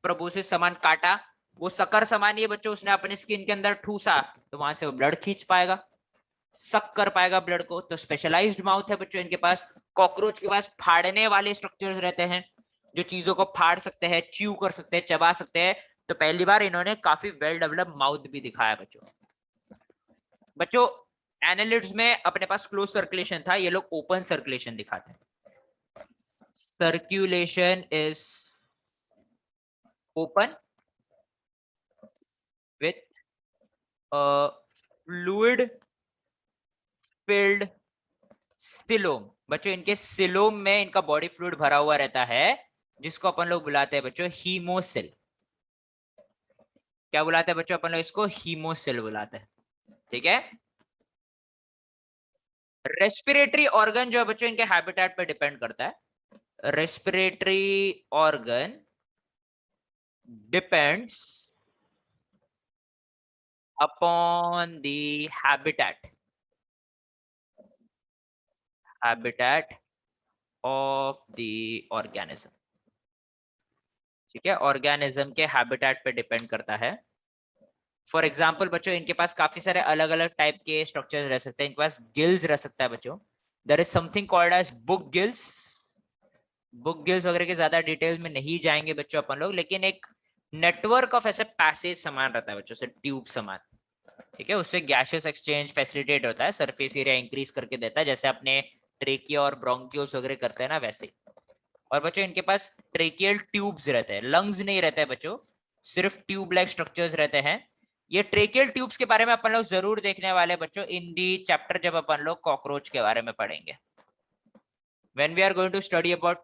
प्रोबोसिस समान काटा, वो सकर समान ही है बच्चों, उसने अपने स्किन के अंदर ठूसा तो वहां से वो ब्लड खींच पाएगा. सक कर पाएगा ब्लड को, तो स्पेशलाइज्ड माउथ है बच्चों इनके पास। कॉकरोच के पास फाड़ने वाले स्ट्रक्चर्स रहते हैं, जो चीजों को फाड़ सकते हैं, च्यू कर सकते हैं, चबा सकते हैं। तो पहली बार इन्होंने काफी वेल डेवलप्ड माउथ भी दिखाया बच्चों। बच्चों एनालिड्स में अपने पास क्लोज सर्कुलेशन था, ये लोग ओपन सर्कुलेशन दिखाते हैं। Circulation is open with fluid filled coelom. बच्चों इनके सिलोम में इनका बॉडी फ्लूइड भरा हुआ रहता है, जिसको अपन लोग बुलाते हैं बच्चों हीमोसिल। क्या बुलाते हैं बच्चों अपन लोग इसको? हीमोसिल बुलाते हैं, ठीक है। रेस्पिरेटरी ऑर्गन जो है बच्चों इनके हैबिटेट पे डिपेंड करता है। Respiratory organ depends upon the habitat of the organism, ठीक है। ऑर्गेनिज्म के हैबिटेट पे डिपेंड करता है। फॉर एग्जाम्पल बच्चों इनके पास काफी सारे अलग अलग टाइप के स्ट्रक्चर्स रह सकते हैं। इनके पास गिल्स रह सकता है बच्चों, there is something called as book gills. Book gills वगैरह के ज्यादा डिटेल्स में नहीं जाएंगे बच्चों अपन लोग, लेकिन एक नेटवर्क ऑफ ऐसे पैसेज समान रहता है बच्चों से, ट्यूब समान, ठीक है। उससे गैसियस एक्सचेंज फैसिलिटेट होता है, सरफेस एरिया इंक्रीज करके देता है, जैसे अपने ट्रेकिया और ब्रोंकियोल्स वगैरह करते हैं ना वैसे। और बच्चों इनके पास ट्रेकियल ट्यूब्स रहते हैं, लंग्स नहीं रहते हैं बच्चों, सिर्फ ट्यूब लाइक स्ट्रक्चर्स रहते हैं। ये ट्रेकियल ट्यूब्स के बारे में अपन लोग जरूर देखने वाले बच्चों इन दी चैप्टर, जब अपन लोग कॉकरोच के बारे में पढ़ेंगे। When we are going to study about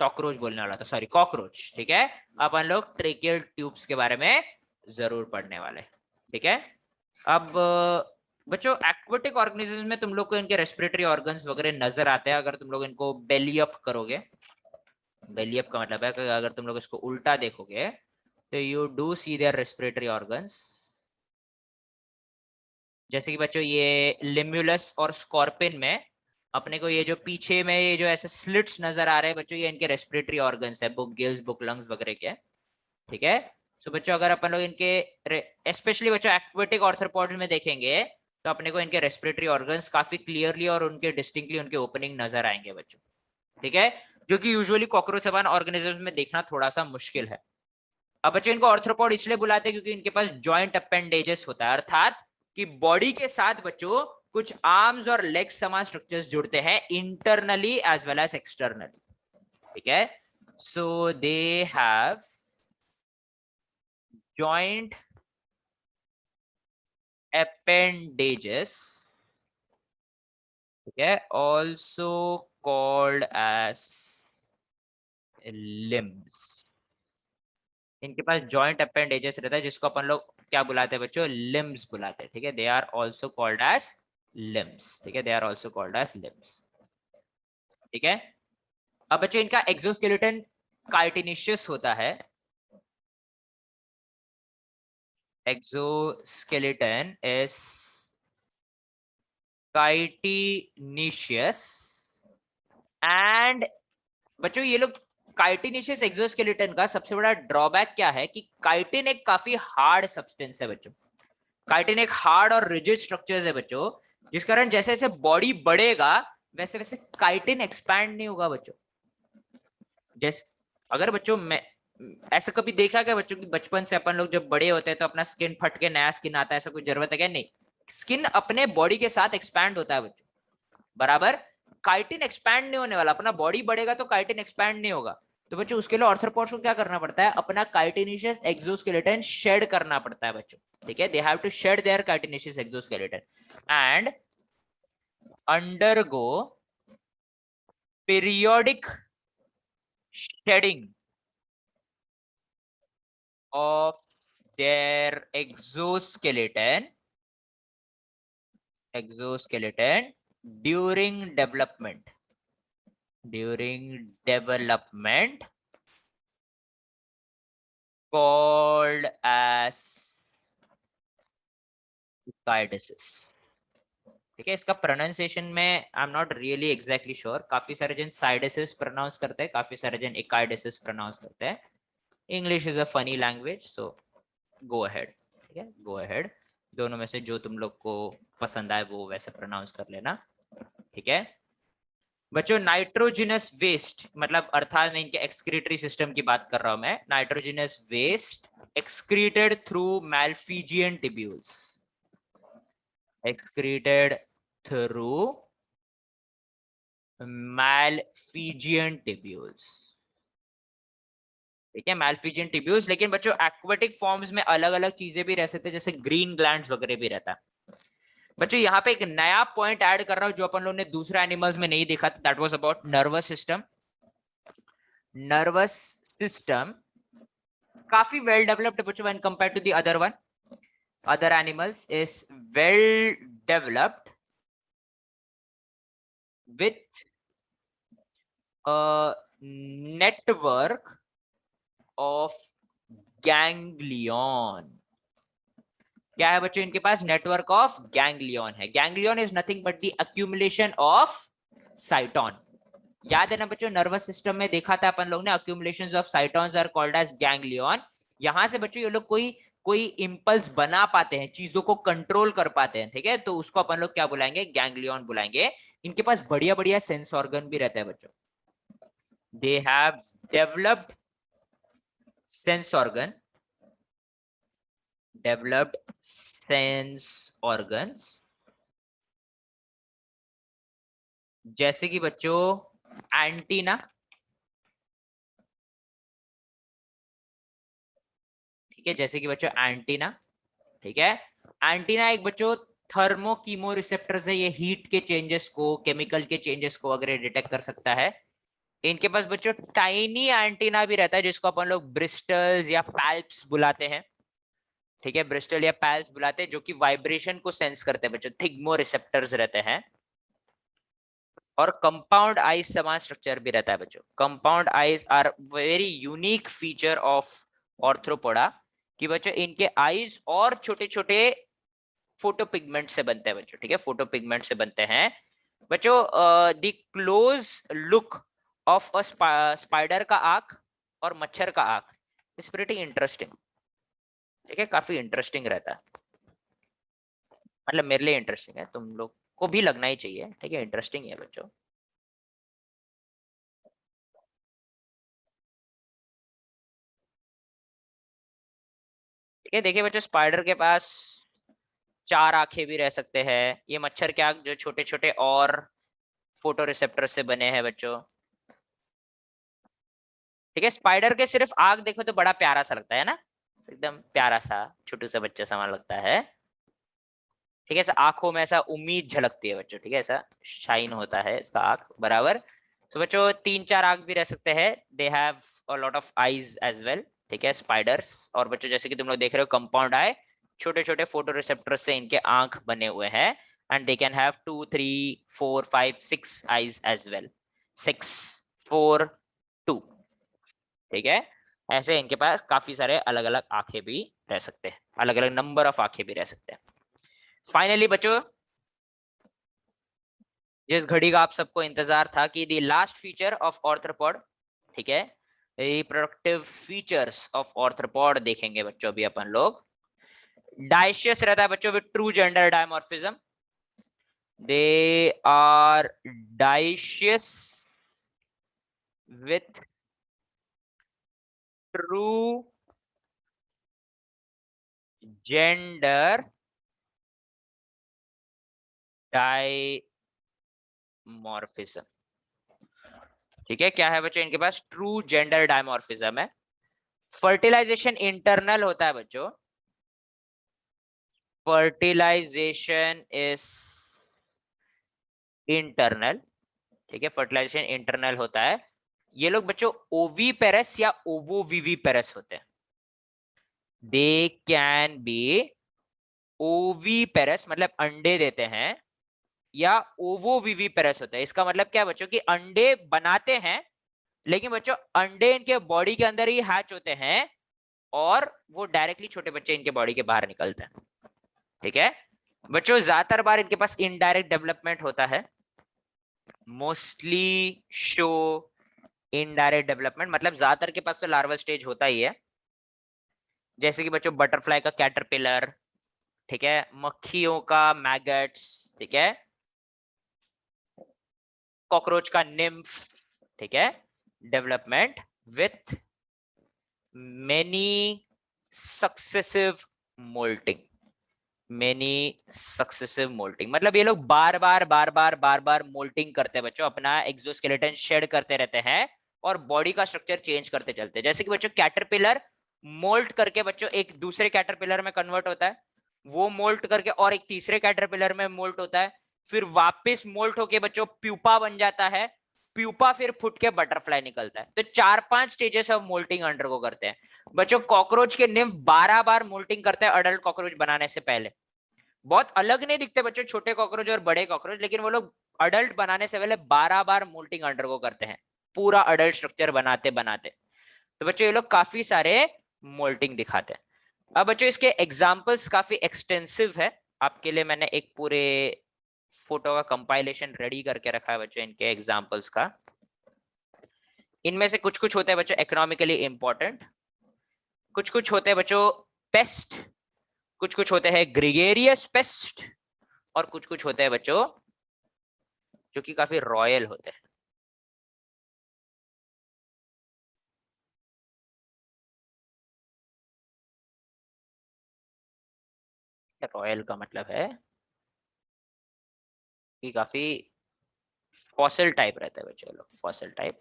cockroach बोलने वाला था, सॉरी कॉकरोच, ठीक है। अपन लोग ट्रेकियल ट्यूब्स के बारे में जरूर पढ़ने वाले, ठीक है। अब बच्चों एक्वेटिक ऑर्गेनिज्म में तुम लोग को इनके रेस्पिरेटरी ऑर्गन्स वगैरह नजर आते हैं अगर तुम लोग इनको बेली अप करोगे। बेली अप का मतलब है कि अगर तुम लोग इसको उल्टा देखोगे तो you do see there respiratory organs. जैसे कि बच्चों ये लिम्युलस और स्कॉर्पिन में अपने को ये जो पीछे में ये जो ऐसे स्लिट्स नजर आ रहे हैं बच्चों, ये इनके रेस्पिरेटरी ऑर्गन्स है, बुक गिल्स, बुक लंग्स वगैरह के, ठीक है। सो बच्चों अगर अपन लोग इनके स्पेशली बच्चों एक्वेटिक ऑर्थ्रोपोड्स में देखेंगे तो अपने को इनके रेस्पिरेटरी ऑर्गन्स काफी क्लियरली और उनके डिस्टिंक्टली उनके ओपनिंग नजर आएंगे बच्चों, ठीक है, जो कि यूजुअली कॉकरोच समान ऑर्गेनिजम्स में देखना थोड़ा सा मुश्किल है। अब बच्चों इनको ऑर्थ्रोपोड इसलिए बुलाते हैं क्योंकि इनके पास जॉइंट अपेंडेजेस होता है, अर्थात कि बॉडी के साथ बच्चों कुछ आर्म्स और लेग्स समान स्ट्रक्चर्स जुड़ते हैं internally as well as externally, ठीक है। So they have joint appendages, ठीक है, also called as limbs। इनके पास जॉइंट अपेंडेजेस रहता है जिसको अपन लोग क्या बुलाते हैं बच्चों? लिम्स बुलाते हैं, ठीक है। They are also called as limbs, ठीक है, they are also called as limbs, ठीक है। अब बच्चों इनका एक्सोस्केलेटन कार्टिनिशियस होता है। एक्सोस्केलेटन इज कार्टिनिशियस एंड बच्चों ये लोग कार्टिनिशियस एक्सोस्केलेटन का सबसे बड़ा ड्रॉबैक क्या है कि काइटिन एक काफी हार्ड सब्सटेंस है बच्चों। काइटिन एक हार्ड और रिजिड स्ट्रक्चर है बच्चों, जिस कारण जैसे जैसे बॉडी बढ़ेगा वैसे वैसे काइटिन एक्सपैंड नहीं होगा बच्चों। जैसे अगर बच्चों मैं ऐसा कभी देखा क्या बच्चों की बचपन से अपन लोग जब बड़े होते हैं तो अपना स्किन फट के नया स्किन आता है, ऐसा कोई जरूरत है क्या? नहीं, स्किन अपने बॉडी के साथ एक्सपैंड होता है बच्चों, बराबर। काइटिन एक्सपैंड नहीं होने वाला, अपना बॉडी बढ़ेगा तो काइटिन एक्सपैंड नहीं होगा। तो बच्चों उसके लिए ऑर्थ्रोपोड्स को क्या करना पड़ता है? अपना कार्टिनिशियस एक्सोस्केलेटन शेड करना पड़ता है बच्चों, ठीक है। They have to shed their chitinous exoskeleton and undergo periodic shedding of their exoskeleton during development called as echidysis, ठीक है। इसका प्रोनाउंसिएशन में I am not really exactly sure, काफी सारे जन साइडेसिस प्रोनाउंस करते हैं, काफी सारे जन एकाइडेसिस प्रोनाउंस करते हैं। English is a funny language, so go ahead, ठीक है, गो अहेड। दोनों में से जो तुम लोग को पसंद आए वो वैसे प्रोनाउंस कर लेना, ठीक है बच्चों। नाइट्रोजिनस वेस्ट मतलब अर्थात मैं इनके एक्सक्रीटरी सिस्टम की बात कर रहा हूं मैं। Nitrogenous waste excreted through malpighian tubules, excreted through malphigian tubules, ठीक है malphigian tubules। लेकिन बच्चों एक्वेटिक फॉर्म्स में अलग अलग चीजें भी रह सकते हैं, जैसे ग्रीन ग्लैंड्स वगैरह भी रहता है। बच्चों यहाँ पे एक नया पॉइंट ऐड कर रहा हूं जो अपन लोगों ने दूसरे एनिमल्स में नहीं देखा था, that was about nervous system. Nervous system काफी वेल डेवलप्ड बच्चों when compared to the other one, other animals is well developed with a network of ganglion। क्या है बच्चों इनके पास? नेटवर्क ऑफ गैंग्लियन है। Ganglion is nothing but the accumulation of cyton. याद है ना बच्चों, नर्वस सिस्टम में देखा था अपन लोग ने, accumulations of cytons are called as ganglion. यहां से बच्चों ये लोग कोई इंपल्स बना पाते हैं, चीजों को कंट्रोल कर पाते हैं, ठीक है, तो उसको अपन लोग क्या बुलाएंगे? गैंग्लियन बुलाएंगे। इनके पास बढ़िया बढ़िया सेंस ऑर्गन भी रहते हैं बच्चों। They have developed sense organ, developed sense organs, जैसे कि बच्चों एंटीना, ठीक है, जैसे कि बच्चों एंटीना, ठीक है। एंटीना एक बच्चों थर्मो कीमो रिसेप्टर से ये हीट के चेंजेस को, केमिकल के चेंजेस को वगैरह डिटेक्ट कर सकता है। इनके पास बच्चों टाइनी एंटीना भी रहता है जिसको अपन लोग ब्रिस्टल्स या पैल्प्स बुलाते हैं, ठीक है, ब्रिस्टल या पैल्प्स बुलाते हैं, जो कि वाइब्रेशन को सेंस करते हैं बच्चों, थिग्मो रिसेप्टर्स रहते हैं। और कंपाउंड आइज समान स्ट्रक्चर भी रहता है बच्चों। Compound eyes are very unique feature of Arthropoda, कि बच्चों इनके आइज और छोटे छोटे फोटोपिगमेंट से बनते हैं बच्चों, ठीक है, फोटोपिगमेंट से बनते हैं बच्चों। The close look of a spider का आंख और मच्छर का आंख इज प्रीटी इंटरेस्टिंग, ठीक है, काफी इंटरेस्टिंग रहता है, मतलब मेरे लिए इंटरेस्टिंग है, तुम लोग को भी लगना ही चाहिए, ठीक है, इंटरेस्टिंग है बच्चों। ठीक है, देखिए बच्चों स्पाइडर के पास 4 आंखें भी रह सकते हैं। ये मच्छर के आंख जो छोटे छोटे और फोटो रिसेप्टर से बने हैं बच्चों, ठीक है। स्पाइडर के सिर्फ आंख देखो तो बड़ा प्यारा सा लगता है ना, एकदम प्यारा सा छोटू सा बच्चा समान लगता है, ठीक है। ऐसा आंखों में ऐसा उम्मीद झलकती है बच्चों, ठीक है, ऐसा शाइन होता है इसका आंख बराबर। तो बच्चों 3-4 आंख भी रह सकते हैं। They have a lot of eyes as well, ठीक है, स्पाइडर्स। और बच्चों जैसे कि तुम लोग देख रहे हो कंपाउंड आई, छोटे छोटे फोटो रिसेप्टर से इनके आंख बने हुए हैं। And they can have 2, 3, 4, 5, 6 eyes as well, 6, 4, 2, ठीक है। ऐसे इनके पास काफी सारे अलग अलग आंखें भी रह सकते हैं, अलग अलग नंबर ऑफ आंखें भी रह सकते हैं। फाइनली बच्चों जिस घड़ी का आप सबको इंतजार था कि द लास्ट फीचर ऑफ ऑर्थ्रोपॉड, ठीक है, रिप्रोडक्टिव फीचर्स ऑफ ऑर्थ्रोपॉड देखेंगे बच्चों अभी अपन लोग। डाइशियस रहता है बच्चों with true gender dimorphism, they are dioecious with true gender dimorphism, ठीक है। क्या है बच्चों इनके पास? ट्रू जेंडर डायमॉर्फिज्म है। फर्टिलाइजेशन इंटरनल होता है बच्चों, फर्टिलाइजेशन इज इंटरनल, ठीक है, फर्टिलाइजेशन इंटरनल होता है। ये लोग बच्चों ओवीपेरस या ओवोविविपेरस होते हैं। दे कैन बी ओवीपेरस मतलब अंडे देते हैं, या ओवोविविपेरस होता है। इसका मतलब क्या बच्चों कि अंडे बनाते हैं, लेकिन बच्चों अंडे इनके बॉडी के अंदर ही हैच होते हैं और वो डायरेक्टली छोटे बच्चे इनके बॉडी के बाहर निकलते हैं, ठीक है। बच्चों ज्यादातर बार इनके पास इनडायरेक्ट डेवलपमेंट होता है, मोस्टली शो इनडायरेक्ट डेवलपमेंट, मतलब ज्यादातर के पास तो लार्वल स्टेज होता ही है, जैसे कि बच्चों बटरफ्लाई का कैटरपिलर, ठीक है, मक्खियों का मैगट्स, ठीक है, कॉकरोच का निम्फ, ठीक है, development with many successive moulting, many successive moulting, मतलब ये लोग बार बार मोल्टिंग करते हैं बच्चों, अपना एक्सोस्केलेटन शेड करते रहते हैं और बॉडी का स्ट्रक्चर चेंज करते चलते हैं। जैसे कि बच्चों कैटरपिलर मोल्ट करके बच्चों एक दूसरे कैटरपिलर में कन्वर्ट होता है, वो मोल्ट करके और एक तीसरे कैटरपिलर में मोल्ट होता है, फिर वापस मोल्ट होके बच्चों प्यूपा बन जाता है, प्यूपा फिर फुट के बटरफ्लाई निकलता है। तो 4-5 स्टेजेस ऑफ मोल्टिंग अंडरगो करते हैं बच्चों। कॉकरोच के निम्फ 12 बार मोल्टिंग करते हैं अडल्ट कॉकरोच बनाने से पहले। बहुत अलग नहीं दिखते बच्चों छोटे कॉकरोच और बड़े कॉकरोच, लेकिन वो लोग अडल्ट बनाने से पहले 12 बार मोल्टिंग अंडरगो करते हैं, पूरा अडल्ट स्ट्रक्चर बनाते बनाते। तो बच्चों ये लोग काफी सारे मोल्टिंग दिखाते हैं। अब बच्चों इसके एग्जांपल्स काफी एक्सटेंसिव है, आपके लिए मैंने एक पूरे फोटो का कंपाइलेशन रेडी करके रखा है बच्चों इनके एग्जांपल्स का। इनमें से कुछ कुछ होते हैं बच्चों इकोनॉमिकली इंपॉर्टेंट, कुछ कुछ होते हैं बच्चों पेस्ट, कुछ कुछ होते हैं ग्रेगेरियस पेस्ट, और कुछ कुछ होते हैं बच्चों जो कि काफी रॉयल होते हैं। रॉयल का मतलब है कि काफी फॉसिल टाइप रहते हैं बच्चों लोग, फॉसिल टाइप।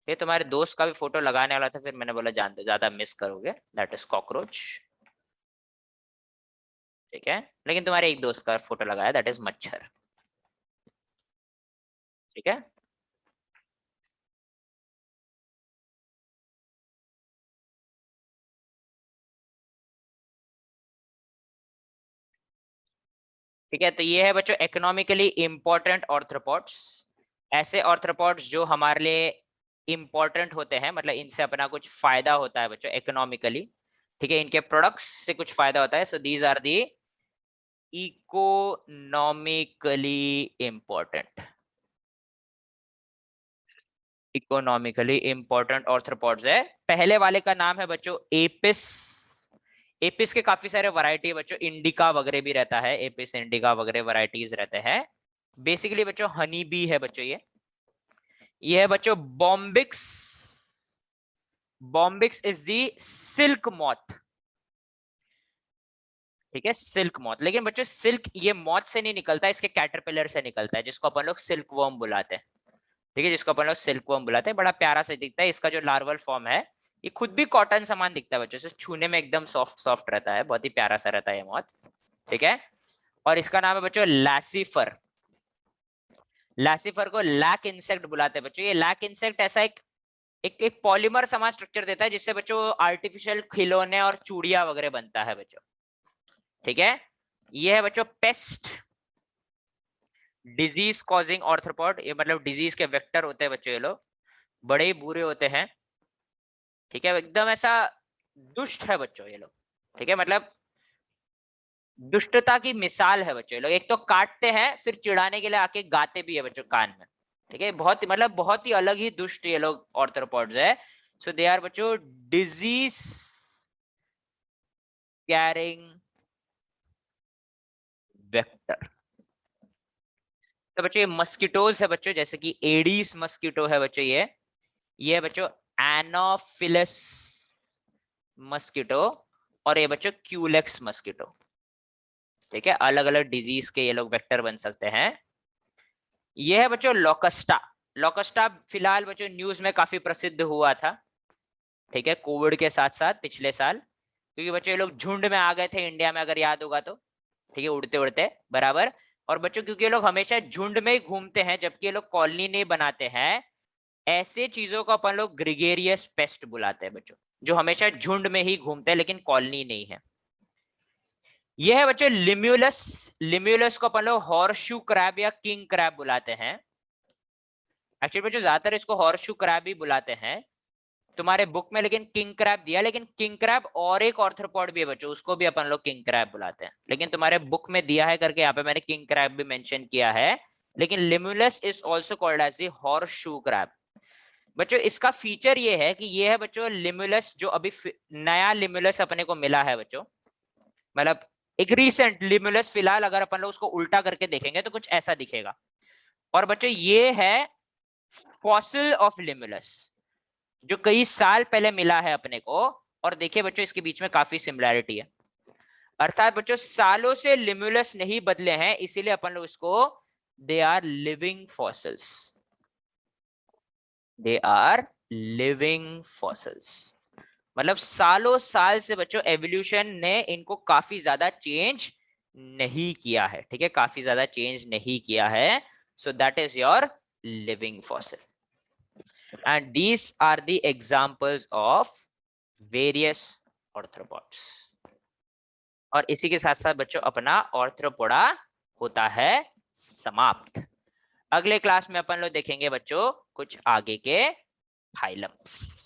ये तुम्हारे दोस्त का भी फोटो लगाने वाला था, फिर मैंने बोला जान दो ज्यादा मिस करोगे, दैट इज कॉकरोच, ठीक है, लेकिन तुम्हारे एक दोस्त का फोटो लगाया, दैट इज मच्छर, ठीक है। ठीक है, तो ये है बच्चों इकोनॉमिकली इंपॉर्टेंट ऑर्थ्रोपॉड्स, ऐसे ऑर्थ्रोपॉड्स जो हमारे लिए इंपॉर्टेंट होते हैं, मतलब इनसे अपना कुछ फायदा होता है बच्चों इकोनॉमिकली, ठीक है, इनके प्रोडक्ट्स से कुछ फायदा होता है। So these are the economically important, economically important arthropods है। पहले वाले का नाम है बच्चों एपिस, एपिस के काफी सारे वैरायटी है बच्चों, इंडिका वगैरह भी रहता है, एपिस इंडिका वगैरह वैरायटीज रहते हैं। बेसिकली बच्चों हनी बी है बच्चों, ये है बच्चों Bombyx, Bombyx is the silk moth, ठीक है, सिल्क मॉथ। लेकिन बच्चों सिल्क ये मॉथ से नहीं निकलता, इसके कैटरपिलर से निकलता है, जिसको अपन लोग सिल्क वर्म बुलाते हैं, ठीक है, जिसको अपन लोग सिल्क वर्म बुलाते हैं। बड़ा प्यारा से दिखता है, इसका जो लार्वल फॉर्म है ये खुद भी कॉटन समान दिखता है बच्चों से, छूने में एकदम सॉफ्ट सॉफ्ट रहता है, बहुत ही प्यारा सा रहता है ये मॉथ, ठीक है। और इसका नाम है बच्चों लैसीफर, लैसीफर को लैक इंसेक्ट बुलाते हैं बच्चों। ये लैक इंसेक्ट ऐसा एक पॉलीमर समान स्ट्रक्चर देता है, जिससे बच्चों आर्टिफिशियल खिलौने और चूड़ियां वगैरह बनता है बच्चों, ठीक है। ये है बच्चों पेस्ट, डिजीज कॉजिंग ऑर्थ्रोपॉड, ये मतलब डिजीज के वेक्टर होते हैं बच्चों, ये लोग बड़े ही बुरे होते हैं, ठीक है, एकदम ऐसा दुष्ट है बच्चों ये लोग, ठीक है, मतलब दुष्टता की मिसाल है बच्चों ये लोग। एक तो काटते हैं, फिर चिढ़ाने के लिए आके गाते भी है बच्चों कान में, ठीक है, बहुत मतलब बहुत ही अलग ही दुष्ट ये लोग ऑर्थ्रोपॉड्स है। सो दे आर बच्चों डिजीज कैरिंग वेक्टर। तो बच्चों ये मस्किटोज है बच्चों, जैसे कि एडीज मस्किटो है बच्चों, ये है बच्चों एनोफिलस मस्किटो, और ये बच्चों क्यूलेक्स मस्किटो, ठीक है, अलग अलग डिजीज के ये लोग वेक्टर बन सकते हैं। ये है बच्चों लोकस्टा, लोकस्टा फिलहाल बच्चों न्यूज में काफी प्रसिद्ध हुआ था, ठीक है, कोविड के साथ साथ पिछले साल, क्योंकि बच्चों ये लोग झुंड में आ गए थे इंडिया में, अगर याद होगा तो, ठीक है, उड़ते उड़ते बराबर। और बच्चों क्योंकि ये लोग हमेशा झुंड में ही घूमते हैं, जबकि ये लोग कॉलोनी नहीं बनाते हैं, ऐसे चीजों को अपन लोग ग्रिगेरियस पेस्ट बुलाते हैं बच्चों, जो हमेशा झुंड में ही घूमते हैं लेकिन कॉलोनी नहीं है। यह है बच्चों लिम्यूलस, लिम्यूलस को अपन लोग हॉर्सशू क्रैब या किंग क्रैब बुलाते हैं। एक्चुअली बच्चों ज्यादातर इसको हॉर्सशू क्रैब ही बुलाते हैं तुम्हारे बुक में, लेकिन किंग क्रैब दिया, लेकिन किंग क्रैब और एक ऑर्थ्रोपॉड भी है बच्चों, उसको भी अपन लोग किंग क्रैब बुलाते हैं, लेकिन तुम्हारे बुक में दिया है करके यहाँ पे मैंने किंग क्रैब भी मेंशन किया है। लेकिन Limulus is also called as the horseshoe crab. बच्चों इसका फीचर ये है कि ये है बच्चों लिमुलस, जो अभी नया लिमुलस अपने को मिला है बच्चों, मतलब एक रीसेंट लिमुलस, फिलहाल अगर अपन लोग उसको उल्टा करके देखेंगे तो कुछ ऐसा दिखेगा। और बच्चों ये है फॉसिल ऑफ लिमुलस, जो कई साल पहले मिला है अपने को। और देखिए बच्चों इसके बीच में काफी सिमिलैरिटी है, अर्थात बच्चों सालों से लिमुलस नहीं बदले हैं, इसीलिए अपन लोग इसको they are living fossils, they are living fossils. मतलब सालों साल से बच्चों एवोल्यूशन ने इनको काफी ज्यादा चेंज नहीं किया है, ठीक है, काफी ज्यादा चेंज नहीं किया है। So that is your living fossil, and these are the examples of various arthropods. और इसी के साथ साथ बच्चों अपना ऑर्थ्रोपोडा होता है समाप्त। अगले क्लास में अपन लोग देखेंगे बच्चों कुछ आगे के फाइलम्स।